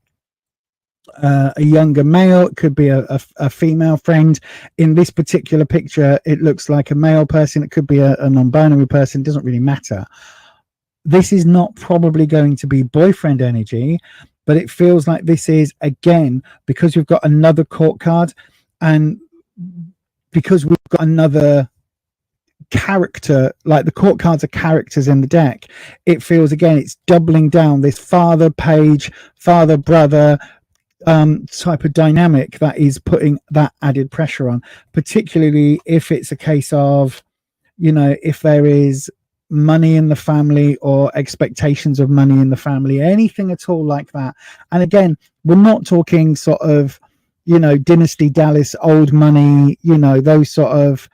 Speaker 2: a younger male, it could be a female friend. In this particular picture, it looks like a male person. It could be a non-binary person. It doesn't really matter. This is not probably going to be boyfriend energy, but it feels like this is, again, because we've got another court card, and because we've got another character, like the court cards are characters in the deck, it feels, again, it's doubling down this father page, father brother type of dynamic that is putting that added pressure on, particularly if it's a case of, if there is money in the family or expectations of money in the family, anything at all like that. And again, we're not talking sort of, you know, Dynasty Dallas, old money, you know, those sort of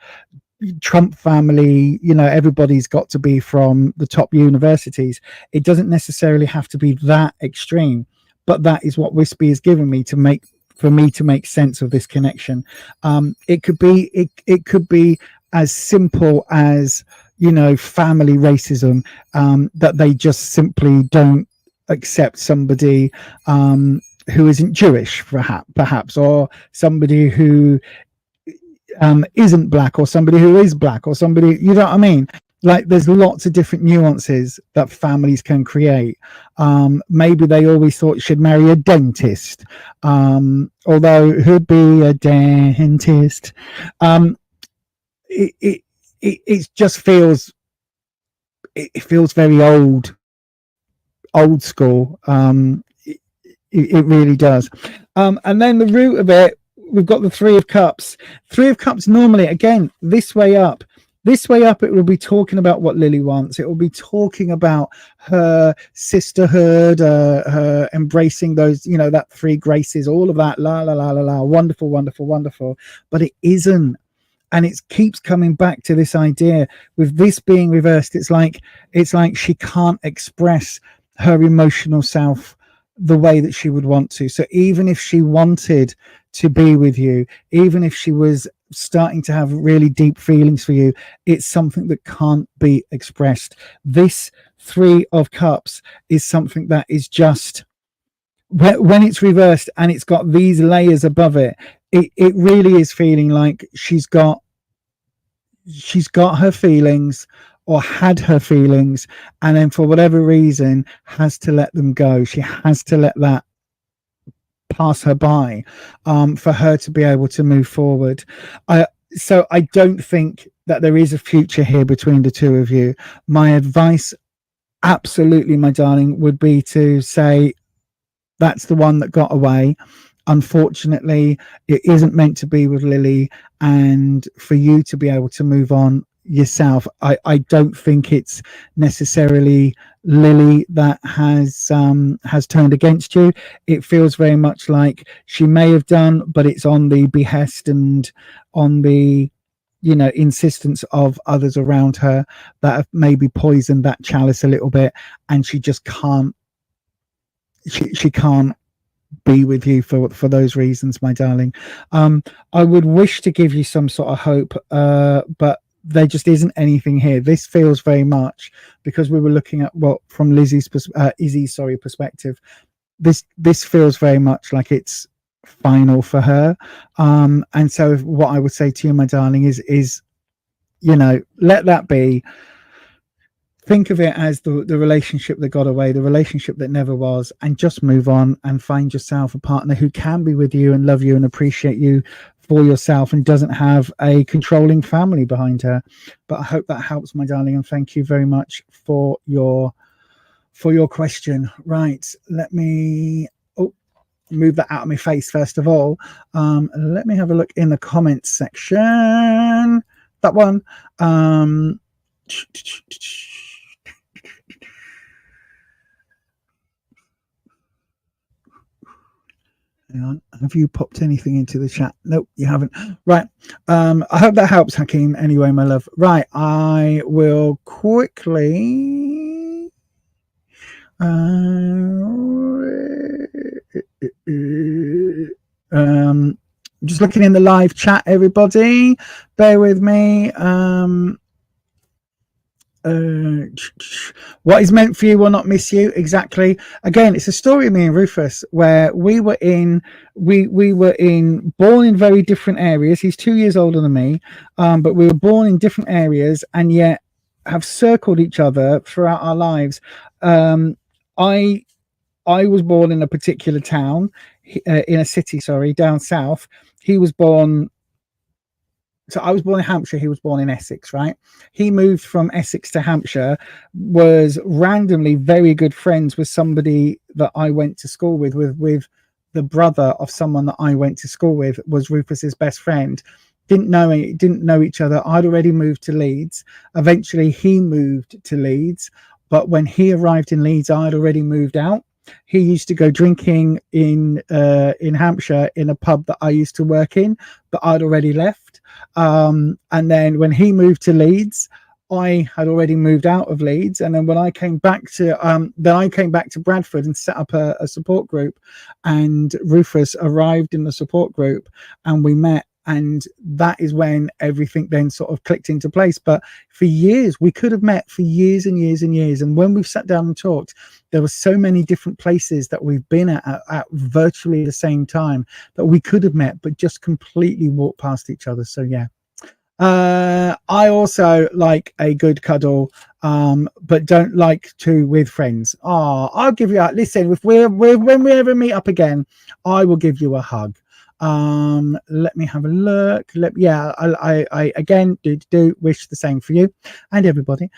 Speaker 2: Trump family, you know, everybody's got to be from the top universities. It doesn't necessarily have to be that extreme, but that is what Wispy has given me to make sense of this connection. It could be as simple as, you know, family racism, that they just simply don't accept somebody who isn't Jewish, perhaps, or somebody who isn't black, or somebody who is black, or somebody, you know what I mean? Like, there's lots of different nuances that families can create. Maybe they always thought she'd marry a dentist, although who'd be a dentist? It just feels, it feels very old school. It really does. And then the root of it, we've got the Three of Cups. Three of Cups, normally, again, this way up, it will be talking about what Lily wants. It will be talking about her sisterhood, her embracing those, you know, that three graces, all of that, la, la, la, la, la, wonderful, wonderful, wonderful. But it isn't. And it keeps coming back to this idea with this being reversed. It's like she can't express her emotional self the way that she would want to. So even if she wanted to be with you, even if she was starting to have really deep feelings for you, it's something that can't be expressed. This Three of Cups is something that is just, when it's reversed and it's got these layers above it, it really is feeling like she's got her feelings, or had her feelings, and then for whatever reason has to let them go. She has to let that pass her by, for her to be able to move forward. So I don't think that there is a future here between the two of you. My advice, absolutely, my darling, would be to say that's the one that got away. Unfortunately, it isn't meant to be with Lily, and for you to be able to move on yourself, I don't think it's necessarily Lily that has turned against you. It feels very much like she may have done, but it's on the behest and on the, you know, insistence of others around her that have maybe poisoned that chalice a little bit, and she just can't, she can't be with you for those reasons, my darling. I would wish to give you some sort of hope, but there just isn't anything here. This feels very much, because we were looking at what from Izzy's perspective, this feels very much like it's final for her. And so what I would say to you, my darling, is, you know, let that be. Think of it as the relationship that got away, the relationship that never was, and just move on and find yourself a partner who can be with you and love you and appreciate you for yourself, and doesn't have a controlling family behind her. But I hope that helps, my darling, and thank you very much for your question. Right, let me move that out of my face first of all. Let me have a look in the comments section. That one. Hang on, have you popped anything into the chat? Nope, you haven't. Right. I hope that helps, Hakeem. Anyway, my love. Right, I will quickly just looking in the live chat, everybody. Bear with me. What is meant for you will not miss you. Exactly. Again, it's a story of me and Rufus where we were in born in very different areas. He's 2 years older than me, but we were born in different areas and yet have circled each other throughout our lives. I was born in a particular town, in a city, down south. He was born. So I was born in Hampshire. He was born in Essex, right? He moved from Essex to Hampshire, was randomly very good friends with somebody that I went to school with the brother of someone that I went to school with, was Rufus's best friend. didn't know each other. I'd already moved to Leeds. Eventually he moved to Leeds, but when he arrived in Leeds, I'd already moved out. He used to go drinking in Hampshire in a pub that I used to work in, but I'd already left. And then when he moved to Leeds, I had already moved out of Leeds. And then when I came back to Bradford and set up a support group, and Rufus arrived in the support group and we met. And that is when everything then sort of clicked into place. But for years, we could have met for years and years and years. And when we've sat down and talked, there were so many different places that we've been at virtually the same time that we could have met, but just completely walked past each other. So yeah. I also like a good cuddle, but don't like to with friends. I'll give you that. Listen, if when we ever meet up again, I will give you a hug. Let me have a look. I again do wish the same for you and everybody.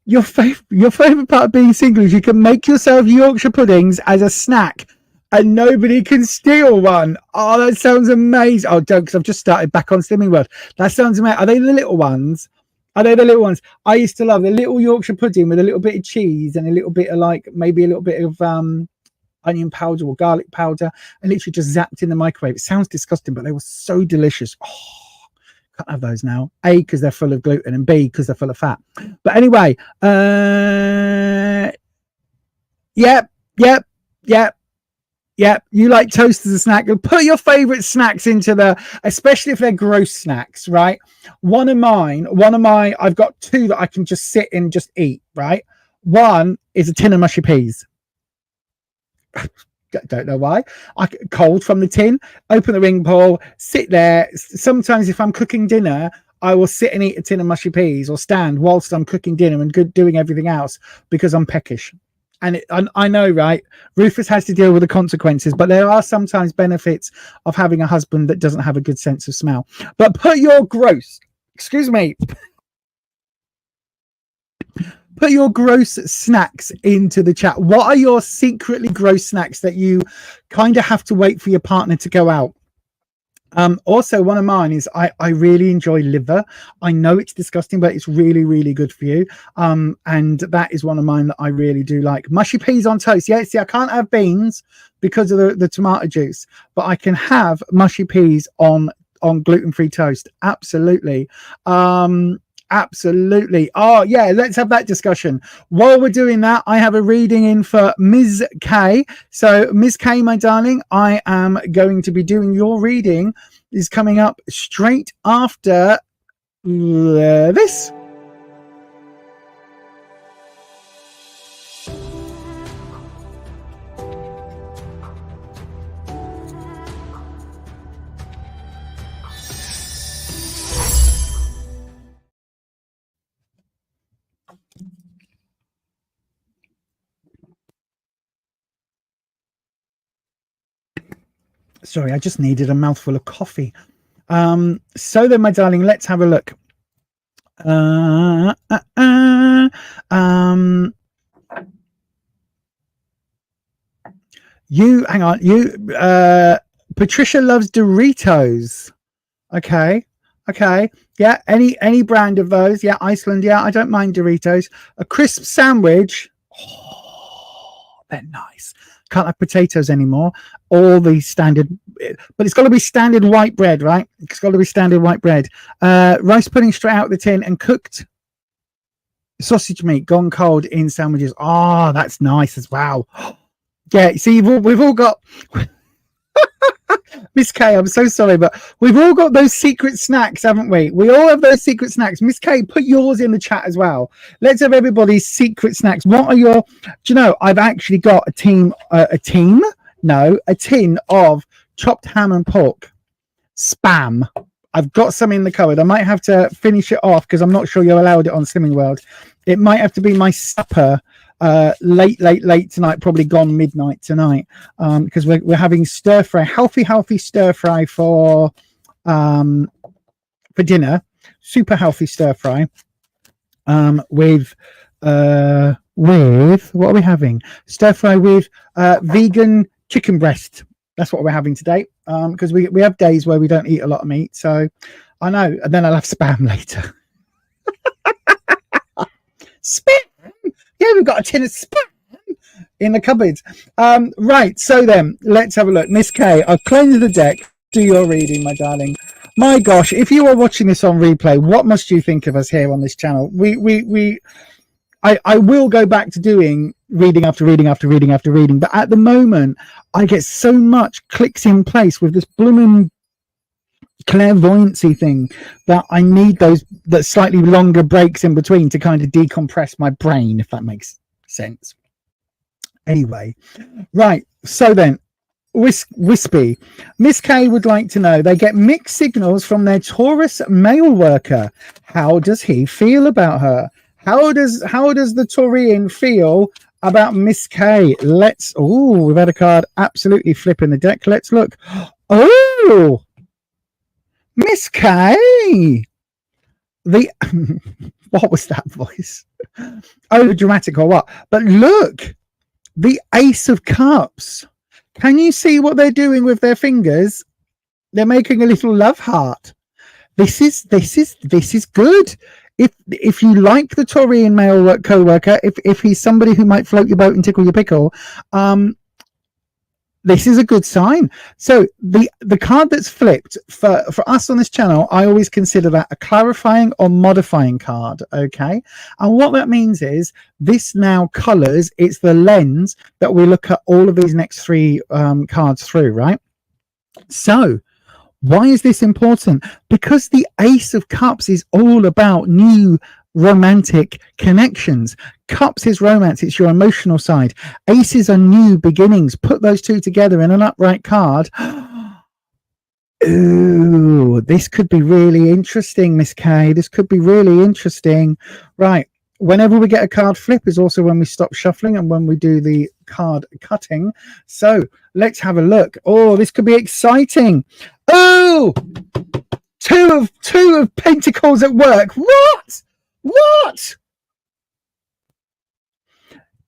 Speaker 2: Your favorite part of being single is you can make yourself Yorkshire puddings as a snack and nobody can steal one. Oh, that sounds amazing. Oh, don't, because I've just started back on Slimming World. That sounds amazing. Are they the little ones? Are they the little ones? I used to love the little Yorkshire pudding with a little bit of cheese and a little bit of maybe a little bit of onion powder or garlic powder, and literally just zapped in the microwave. It sounds disgusting, but they were so delicious. Oh, can't have those now. A, because they're full of gluten, and B, because they're full of fat. But anyway, Yep, you like toast as a snack. Put your favorite snacks into especially if they're gross snacks, right? One of my, I've got two that I can just sit and just eat, right? One is a tin of mushy peas. Don't know why. Cold from the tin, open the ring pull, sit there. Sometimes if I'm cooking dinner, I will sit and eat a tin of mushy peas or stand whilst I'm cooking dinner and doing everything else because I'm peckish. And I know, right? Rufus has to deal with the consequences, but there are sometimes benefits of having a husband that doesn't have a good sense of smell. But put your gross snacks into the chat. What are your secretly gross snacks that you kind of have to wait for your partner to go out? Also, one of mine is I really enjoy liver. I know it's disgusting, but it's really, really good for you. And that is one of mine that I really do like. Mushy peas on toast. Yeah, see, I can't have beans because of the tomato juice, but I can have mushy peas on gluten-free toast. Absolutely. Absolutely. Oh yeah, let's have that discussion. While we're doing that, I have a reading in for Ms. K. So Ms. K, my darling, I am going to be doing your reading. Is coming up straight after this. Sorry, I just needed a mouthful of coffee. So then, my darling, let's have a look. Patricia loves Doritos. Okay. Yeah, any brand of those. Yeah, Iceland. Yeah, I don't mind Doritos. A crisp sandwich. Oh, they're nice. Can't have potatoes anymore. All the standard, but it's got to be standard white bread, right? It's got to be standard white bread. Rice pudding straight out of the tin and cooked sausage meat gone cold in sandwiches. Oh, that's nice as well. Yeah, see, we've all got Miss K, I'm so sorry, but we've all got those secret snacks, haven't we? We all have those secret snacks. Miss K, put yours in the chat as well. Let's have everybody's secret snacks. What are your? Do you know? I've actually got a tin of chopped ham and pork spam. I've got some in the cupboard. I might have to finish it off because I'm not sure you're allowed it on Slimming World. It might have to be my supper late tonight, probably gone midnight tonight, because we're having stir fry, healthy stir fry for dinner. Super healthy stir fry with what are we having? Stir fry with vegan chicken breast. That's what we're having today, because we have days where we don't eat a lot of meat. So I know, and then I'll have spam later. Spam? Yeah, we've got a tin of spam in the cupboard. Right, so then let's have a look. Miss K, I've cleansed the deck. Do your reading, my darling. My gosh, if you are watching this on replay, what must you think of us here on this channel? I will go back to doing reading after reading after reading after reading, but at the moment I get so much clicks in place with this blooming clairvoyancy thing that I need that slightly longer breaks in between to kind of decompress my brain, if that makes sense. Anyway, right, so then Wispy, Miss K would like to know, they get mixed signals from their Taurus mail worker. How does he feel about her? How does the Taurian feel about Miss K? We've had a card absolutely flip in the deck. Let's look. Oh, Miss K. What was that voice? Oh, dramatic or what? But look, the Ace of Cups. Can you see what they're doing with their fingers? They're making a little love heart. This is good. If you like the Taurian male co-worker, if he's somebody who might float your boat and tickle your pickle, this is a good sign. So the card that's flipped for us on this channel, I always consider that a clarifying or modifying card. Okay, and what that means is this now colors. It's the lens that we look at all of these next three cards through, right? So why is this important? Because the Ace of Cups is all about new romantic connections. Cups is romance. It's your emotional side. Aces are new beginnings. Put those two together in an upright card. Ooh, this could be really interesting, Miss K. This could be really interesting. Right. Whenever we get a card flip is also when we stop shuffling and when we do the card cutting. So let's have a look. Oh, this could be exciting. Oh, two of Pentacles at work. What?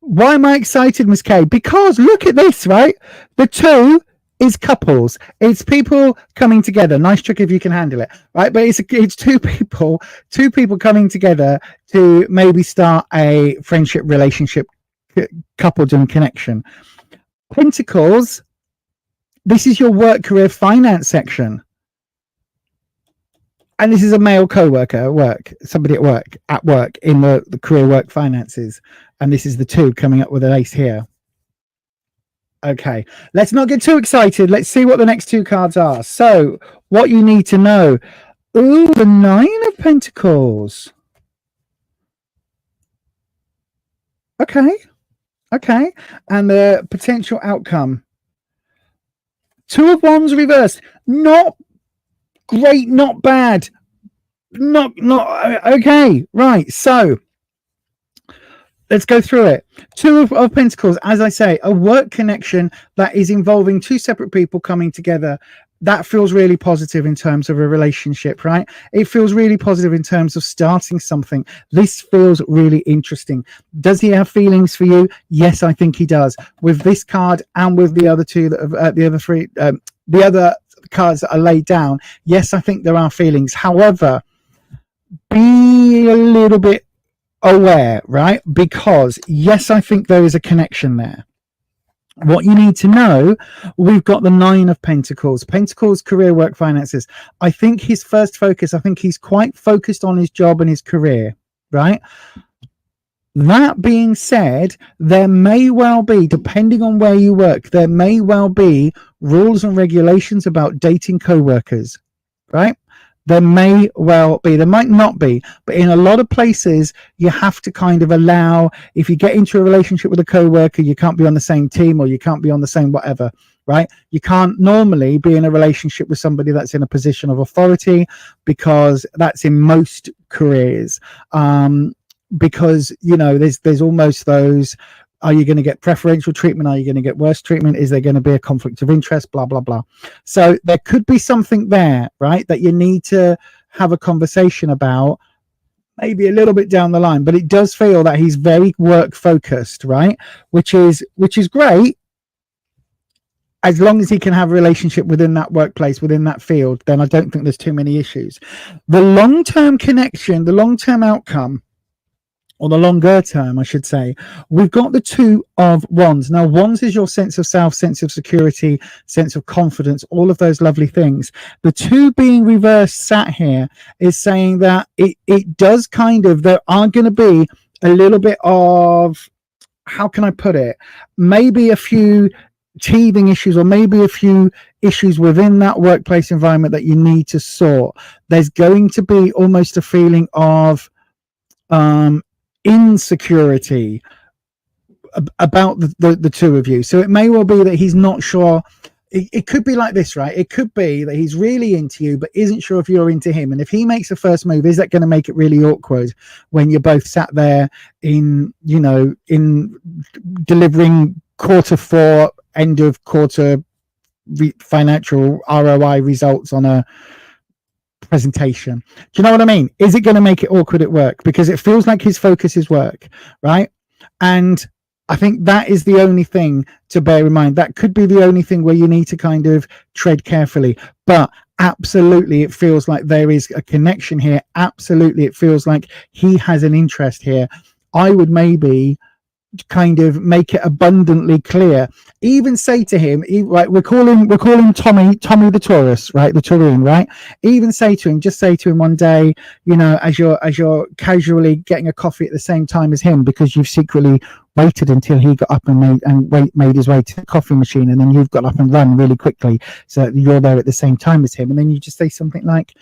Speaker 2: Why am I excited, Miss K? Because look at this, right? The two is couples. It's people coming together. Nice trick if you can handle it, right? But it's two people coming together to maybe start a friendship, relationship, coupledom connection. Pentacles, this is your work, career, finance section. And this is a male co-worker at work, somebody at work in the career, work, finances. And this is the two coming up with an ace here. Okay, let's not get too excited. Let's see what the next two cards are. So what you need to know. Ooh, the Nine of Pentacles. Okay. And the potential outcome. Two of Wands reversed. Not great, not bad. Not okay. Right, so let's go through it. Two of Pentacles, as I say, a work connection that is involving two separate people coming together. That feels really positive in terms of a relationship, right? It feels really positive in terms of starting something. This feels really interesting. Does he have feelings for you? Yes, I think he does. With this card and with the other two, the other three, the other cards that are laid down, yes, I think there are feelings. However, be a little bit aware, right? Because yes, I think there is a connection there. What you need to know, we've got the Nine of Pentacles, career, work, finances. I think his first focus, I think he's quite focused on his job and his career, right? That being said, there may well be, depending on where you work, there may well be rules and regulations about dating co-workers, right? There may well be, there might not be, but in a lot of places, you have to kind of allow, if you get into a relationship with a co-worker, you can't be on the same team or you can't be on the same whatever, right? You can't normally be in a relationship with somebody that's in a position of authority, because that's in most careers. Because, you know, there's almost those, are you going to get preferential treatment? Are you going to get worse treatment? Is there going to be a conflict of interest? Blah, blah, blah. So there could be something there, right, that you need to have a conversation about maybe a little bit down the line. But it does feel that he's very work focused, right, which is great. as long as he can have a relationship within that workplace, within that field, then I don't think there's too many issues. The long-term connection, the long-term outcome, or the longer term, I should say, we've got the Two of Wands. Now, Wands is your sense of self, sense of security, sense of confidence, all of those lovely things. The two being reversed sat here is saying that it does kind of, there are going to be a little bit of, how can I put it? Maybe a few teething issues, or maybe a few issues within that workplace environment that you need to sort. There's going to be almost a feeling of insecurity about the two of you. So it may well be that he's not sure. It could be like this, right? It could be that he's really into you, but isn't sure if you're into him. And if he makes a first move, is that going to make it really awkward when you're both sat there in delivering Q4, end of quarter financial ROI results on a presentation? Do you know what I mean? Is it going to make it awkward at work? Because it feels like his focus is work, right? And I think that is the only thing to bear in mind. That could be the only thing where you need to kind of tread carefully. But absolutely, it feels like there is a connection here. Absolutely, it feels like he has an interest here. I would maybe kind of make it abundantly clear, even say to him, right, we're calling Tommy the Taurus, right, the Taurian, right? Even say to him, just say to him one day, as you're casually getting a coffee at the same time as him, because you've secretly waited until he got up and made his way to the coffee machine, and then you've got up and run really quickly so that you're there at the same time as him, and then you just say something like,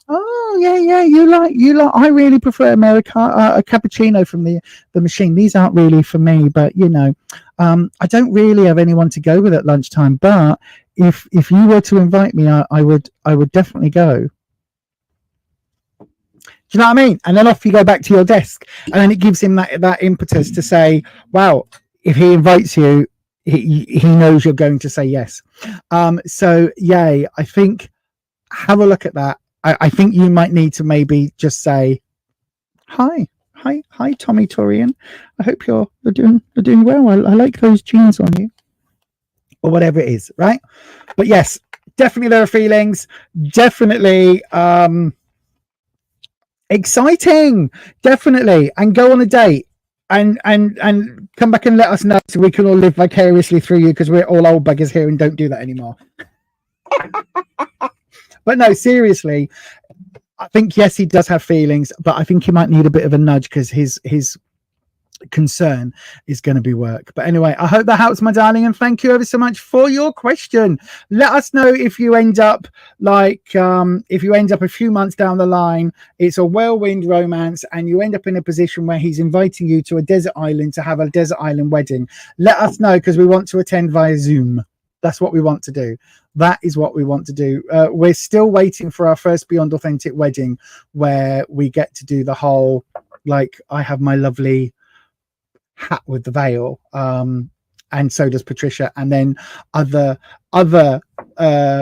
Speaker 2: oh yeah, you like. I really prefer a cappuccino from the machine. These aren't really for me, but I don't really have anyone to go with at lunchtime. But if you were to invite me, I would definitely go. Do you know what I mean? And then off you go back to your desk, and then it gives him that impetus to say, wow, if he invites you, he knows you're going to say yes. So yay, I think have a look at that. I think you might need to maybe just say, hi, Tommy Taurian. I hope you're doing well. I like those jeans on you, or whatever it is, right? But yes, definitely there are feelings. Definitely exciting. Definitely, and go on a date and come back and let us know so we can all live vicariously through you, because we're all old buggers here and don't do that anymore. But no, seriously, I think, yes, he does have feelings, but I think he might need a bit of a nudge, because his concern is going to be work. But anyway, I hope that helps, my darling, and thank you ever so much for your question. Let us know if you end up a few months down the line, it's a whirlwind romance, and you end up in a position where he's inviting you to a desert island to have a desert island wedding. Let us know, because we want to attend via Zoom. That's what we want to do. That is what we want to do. We're still waiting for our first Beyond Authentic wedding, where we get to do the whole, like, I have my lovely hat with the veil, and so does Patricia, and then other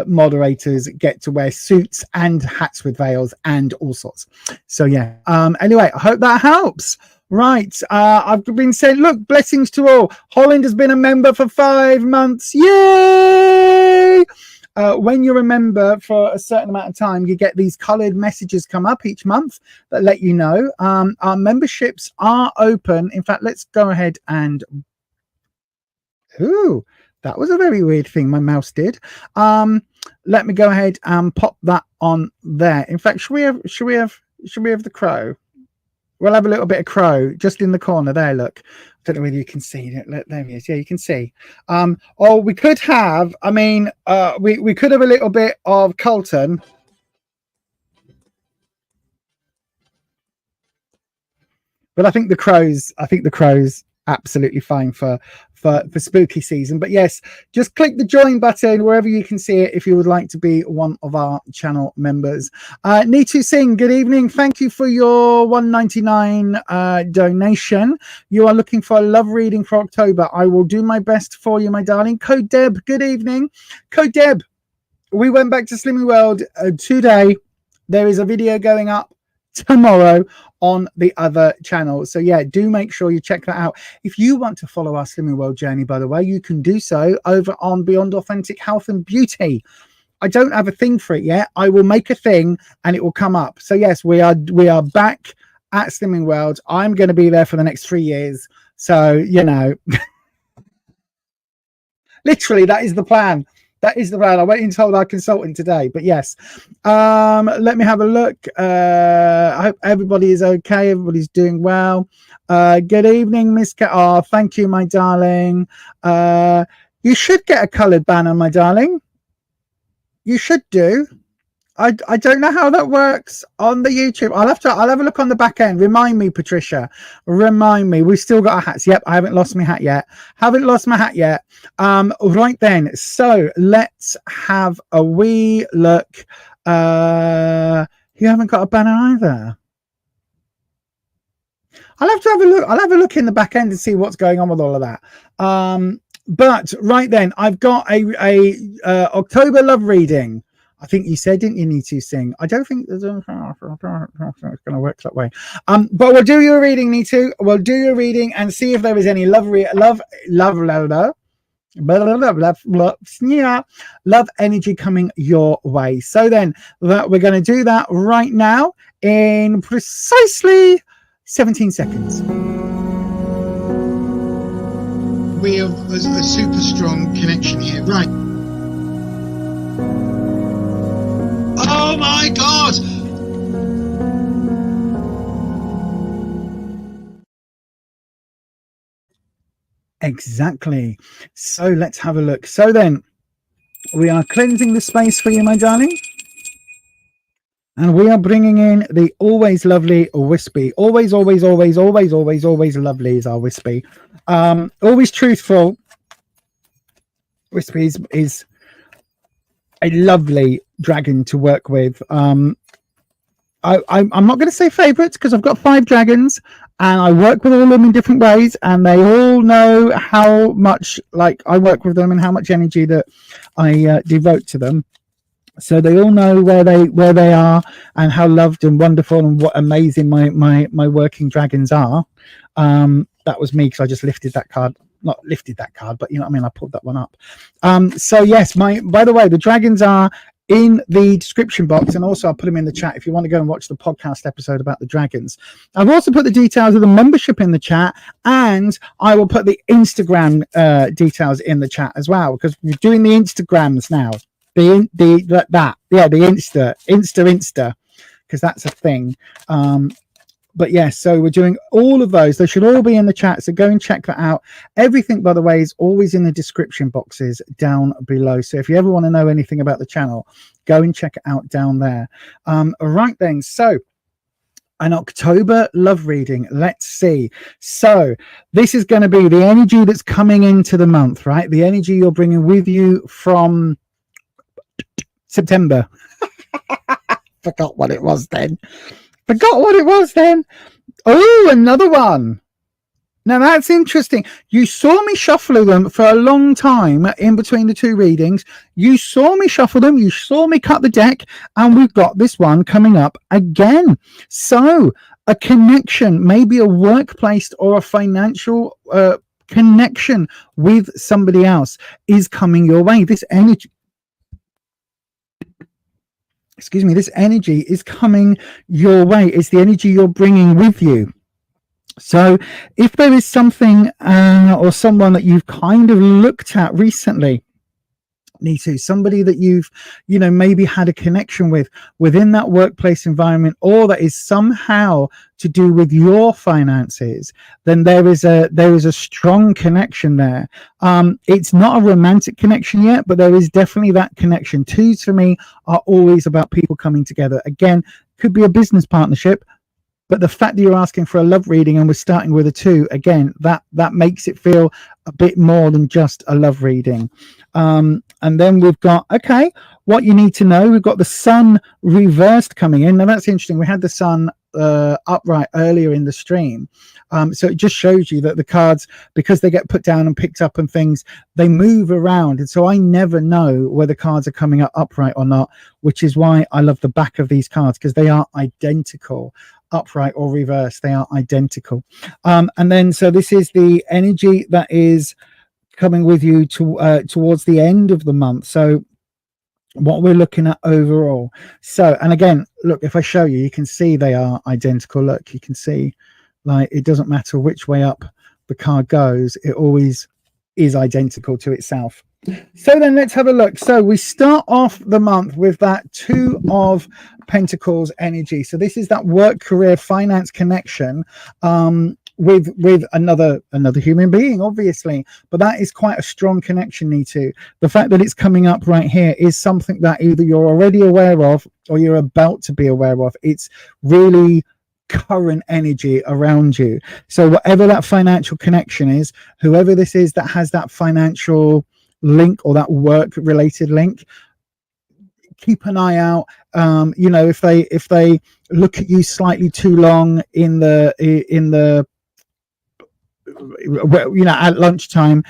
Speaker 2: moderators get to wear suits and hats with veils and all sorts. So yeah. Anyway, I hope that helps. Right, I've been saying, look, blessings to all. Holland has been a member for 5 months. Yay! When you're a member for a certain amount of time, you get these coloured messages come up each month that let you know. Our memberships are open. In fact, let's go ahead and... Ooh, that was a very weird thing my mouse did. Let me go ahead and pop that on there. In fact, should we have the crow? We'll have a little bit of crow just in the corner there. Look, I don't know whether you can see it. There he is. Yeah, you can see. Or we could have, we could have a little bit of Colton. But I think the crows absolutely fine for spooky season. But yes, just click the join button wherever you can see it if you would like to be one of our channel members. Neetu Singh, good evening. Thank you for your $1.99 donation. You are looking for a love reading for October. I will do my best for you, my darling. Code Deb, good evening. Code Deb, we went back to Slimming World today. There is a video going up tomorrow on the other channels. So yeah, do make sure you check that out. If you want to follow our Slimming World journey, by the way, you can do so over on Beyond Authentic Health and Beauty. I don't have a thing for it yet. I will make a thing and it will come up. So yes, we are back at Slimming World. I'm going to be there for the next 3 years. So, you know, literally that is the plan. That is the plan. I went and told our consultant today, but yes. Let me have a look. I hope everybody is okay. Everybody's doing well. Good evening, Miss Cat. Oh, thank you, my darling. You should get a coloured banner, my darling. You should do. I don't know how that works on the YouTube. I'll have a look on the back end. Remind me, Patricia. Remind me. We've still got our hats. Yep, I haven't lost my hat yet. Right then. So let's have a wee look. You haven't got a banner either. I'll have to have a look. I'll have a look in the back end and see what's going on with all of that. But right then, I've got a October love reading. I think you said, didn't you, need to sing? I don't think it's going to work that way. But we'll do your reading, Nitu. We'll do your reading and see if there is any love energy coming your way. So then we're going to do that right now in precisely 17 seconds.
Speaker 4: We have a super strong connection here. Right. Oh my God!
Speaker 2: Exactly. So let's have a look. So then we are cleansing the space for you, my darling. And we are bringing in the always lovely Wispy. Always lovely is our Wispy. Always truthful. Wispy is a lovely dragon to work with. I'm not going to say favorites because I've got 5 dragons and I work with all of them in different ways, and they all know how much I work with them and how much energy that I devote to them. So they all know where they are and how loved and wonderful and what amazing my working dragons are. That was me because I just lifted that card. Not lifted that card, but you know what I mean, I pulled that one up. So yes, by the way, the dragons are in the description box, and also I'll put them in the chat if you want to go and watch the podcast episode about the dragons. I've also put the details of the membership in the chat, and I will put the Instagram details in the chat as well, because we're doing the Instagrams now. The Insta, because that's a thing. But yes, so we're doing all of those. They should all be in the chat, so go and check that out. Everything, by the way, is always in the description boxes down below. So if you ever want to know anything about the channel, go and check it out down there. Right then, so an October love reading. Let's see. So this is going to be the energy that's coming into the month, right? The energy you're bringing with you from September. Forgot what it was then. Oh, another one. Now that's interesting. You saw me shuffle them for a long time in between the 2 readings. You saw me shuffle them. You saw me cut the deck, and we've got this one coming up again. So a connection, maybe a workplace or a financial connection with somebody else is coming your way. This energy is coming your way. It's the energy you're bringing with you. So if there is something or someone that you've kind of looked at recently, Nitu, somebody that you've maybe had a connection with within that workplace environment, or that is somehow to do with your finances, then there is a strong connection there. It's not a romantic connection yet, but there is definitely that connection. 2s for me are always about people coming together. Again, could be a business partnership, but the fact that you're asking for a love reading and we're starting with a 2, again, that makes it feel a bit more than just a love reading. And then we've got, okay, what you need to know. We've got the sun reversed coming in. Now that's interesting. We had the sun upright earlier in the stream. So it just shows you that the cards, because they get put down and picked up and things, they move around. And so I never know whether cards are coming up upright or not, which is why I love the back of these cards, because they are identical upright or reversed. They are identical. And then, so this is the energy that is coming with you to towards the end of the month. So what we're looking at overall. So, and again, look, if I show you, you can see they are identical. Look, you can see, like, it doesn't matter which way up the card goes, it always is identical to itself. So then let's have a look. So we start off the month with that Two of Pentacles energy. So this is that work, career, finance connection with another human being, obviously, but that is quite a strong connection, Nitu. The fact that it's coming up right here is something that either you're already aware of or you're about to be aware of. It's really current energy around you. So whatever that financial connection is, whoever this is that has that financial link or that work related link, keep an eye out. You know, if they look at you slightly too long in the you know, at lunchtime,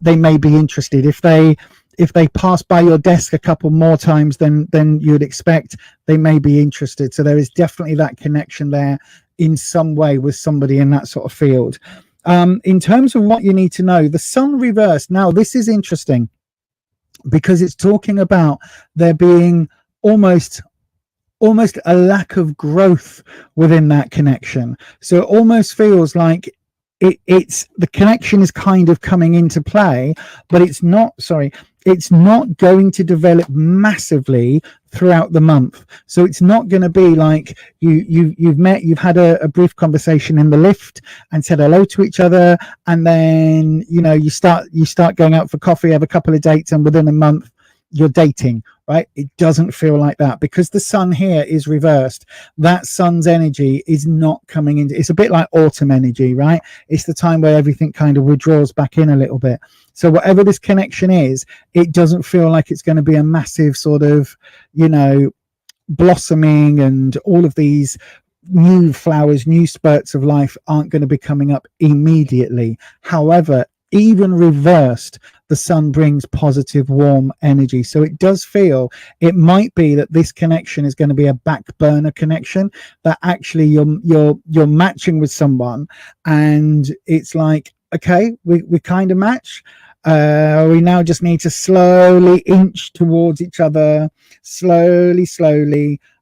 Speaker 2: they may be interested. If they pass by your desk a couple more times than you'd expect, they may be interested. So there is definitely that connection there in some way with somebody in that sort of field. In terms of what you need to know, the Sun reversed. Now, this is interesting because it's talking about there being almost a lack of growth within that connection. So it almost feels like it's the connection is kind of coming into play, but it's not going to develop massively throughout the month. So it's not going to be like you've had a brief conversation in the lift and said hello to each other, and then you start going out for coffee, have a couple of dates, and within a month you're dating, right? It doesn't feel like that because the Sun here is reversed. That Sun's energy is not coming in. It's a bit like autumn energy, right? It's the time where everything kind of withdraws back in a little bit. So whatever this connection is, it doesn't feel like it's going to be a massive sort of, blossoming, and all of these new flowers, new spurts of life aren't going to be coming up immediately. However, even reversed, the Sun brings positive, warm energy. So it does feel, it might be that this connection is going to be a back burner connection, that actually you're matching with someone and it's like, okay, we kind of match. We now just need to slowly inch towards each other, slowly,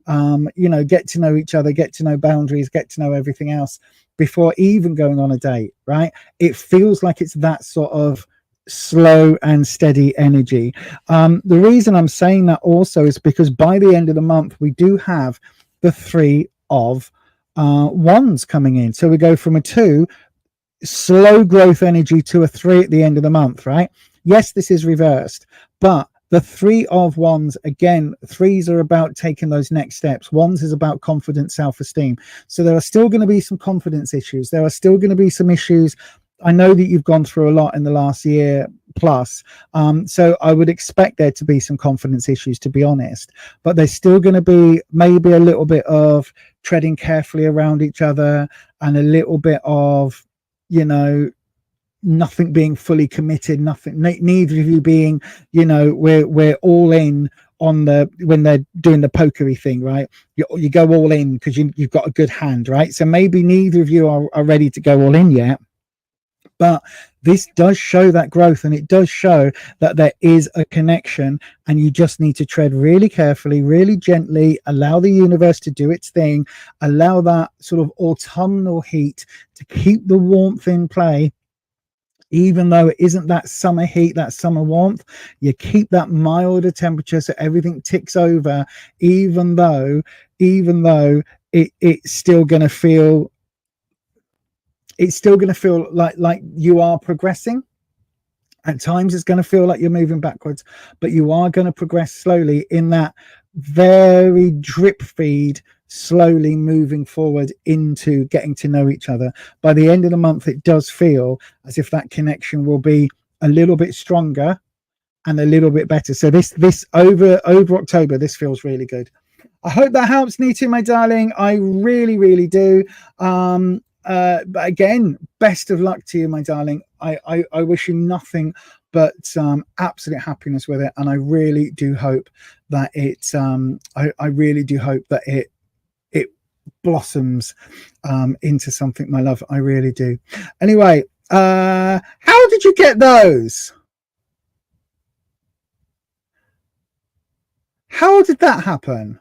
Speaker 2: get to know each other, get to know boundaries, get to know everything else before even going on a date, right? It feels like it's that sort of slow and steady energy. The reason I'm saying that also is because by the end of the month, we do have the Three of Wands coming in. So we go from a 2 slow growth energy to a 3 at the end of the month, right? Yes, this is reversed, but the Three of Wands, again, threes are about taking those next steps. Wands is about confidence, self-esteem. So there are still going to be some confidence issues. There are still going to be some issues. I know that you've gone through a lot in the last year plus. So I would expect there to be some confidence issues, to be honest. But there's still going to be maybe a little bit of treading carefully around each other and a little bit of, nothing being fully committed, neither of you being, we're all in on when they're doing the pokery thing, right? You go all in because you've got a good hand, right? So maybe neither of you are ready to go all in yet, but this does show that growth, and it does show that there is a connection, and you just need to tread really carefully, really gently, allow the universe to do its thing, allow that sort of autumnal heat to keep the warmth in play. Even though it isn't that summer heat, that summer warmth, you keep that milder temperature so everything ticks over, even though it's still going to feel like you are progressing. At times it's going to feel like you're moving backwards, but you are going to progress slowly in that very drip feed, slowly moving forward into getting to know each other. By the end of the month, it does feel as if that connection will be a little bit stronger and a little bit better. So this over October, this feels really good. I hope that helps, Nitu, my darling. I really do. But again, best of luck to you, my darling. I wish you nothing but absolute happiness with it, and I really do hope that I really do hope that blossoms into something, my love. I really do. Anyway, how did you get those? How did that happen?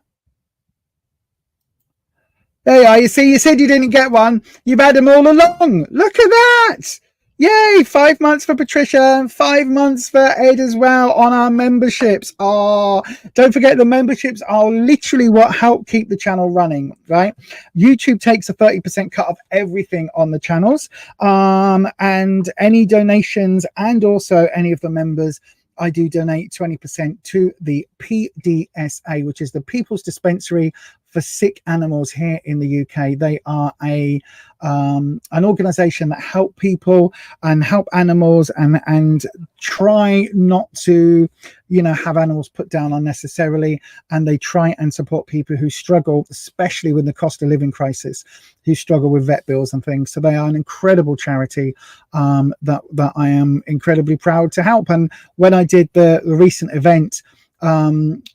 Speaker 2: There you are. You see, you said you didn't get one. You've had them all along. Look at that. Yay. 5 months for Patricia, 5 months for Ed as well on our memberships. Oh, don't forget the memberships are literally what help keep the channel running, right? YouTube takes a 30% cut of everything on the channels, and any donations and also any of the members, I do donate 20% to the PDSA, which is the People's Dispensary for Sick Animals here in the UK. They are an organization that help people and help animals and try not to, have animals put down unnecessarily. And they try and support people who struggle, especially with the cost of living crisis, who struggle with vet bills and things. So they are an incredible charity that I am incredibly proud to help. And when I did the recent event,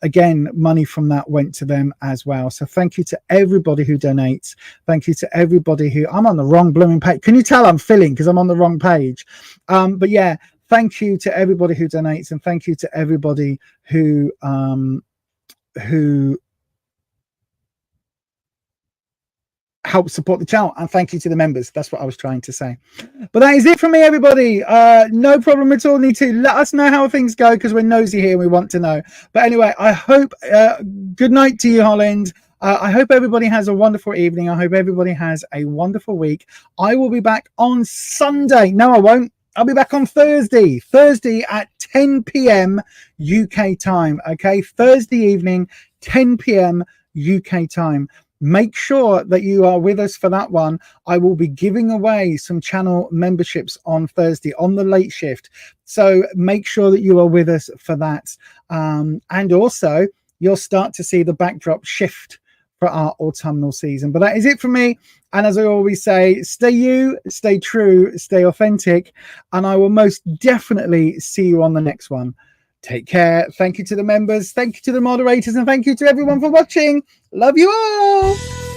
Speaker 2: again, money from that went to them as well. So thank you to everybody who donates. Thank you to everybody who, I'm on the wrong blooming page. Can you tell I'm filling because I'm on the wrong page? But yeah, thank you to everybody who donates, and thank you to everybody who help support the channel, and thank you to the members. That's what I was trying to say. But that is it from me, everybody. No problem at all. Need to let us know how things go because we're nosy here. We want to know. But anyway, I hope good night to you, Holland. I hope everybody has a wonderful evening. I hope everybody has a wonderful week. I will be back on Sunday. No, I won't. I'll be back on Thursday at 10 p.m. UK time. Okay, Thursday evening, 10 p.m. UK time. Make sure that you are with us for that one. I will be giving away some channel memberships on Thursday on the late shift. So make sure that you are with us for that. And also, you'll start to see the backdrop shift for our autumnal season. But that is it from me. And as I always say, stay you, stay true, stay authentic. And I will most definitely see you on the next one. Take care. Thank you to the members. Thank you to the moderators. And thank you to everyone for watching. Love you all.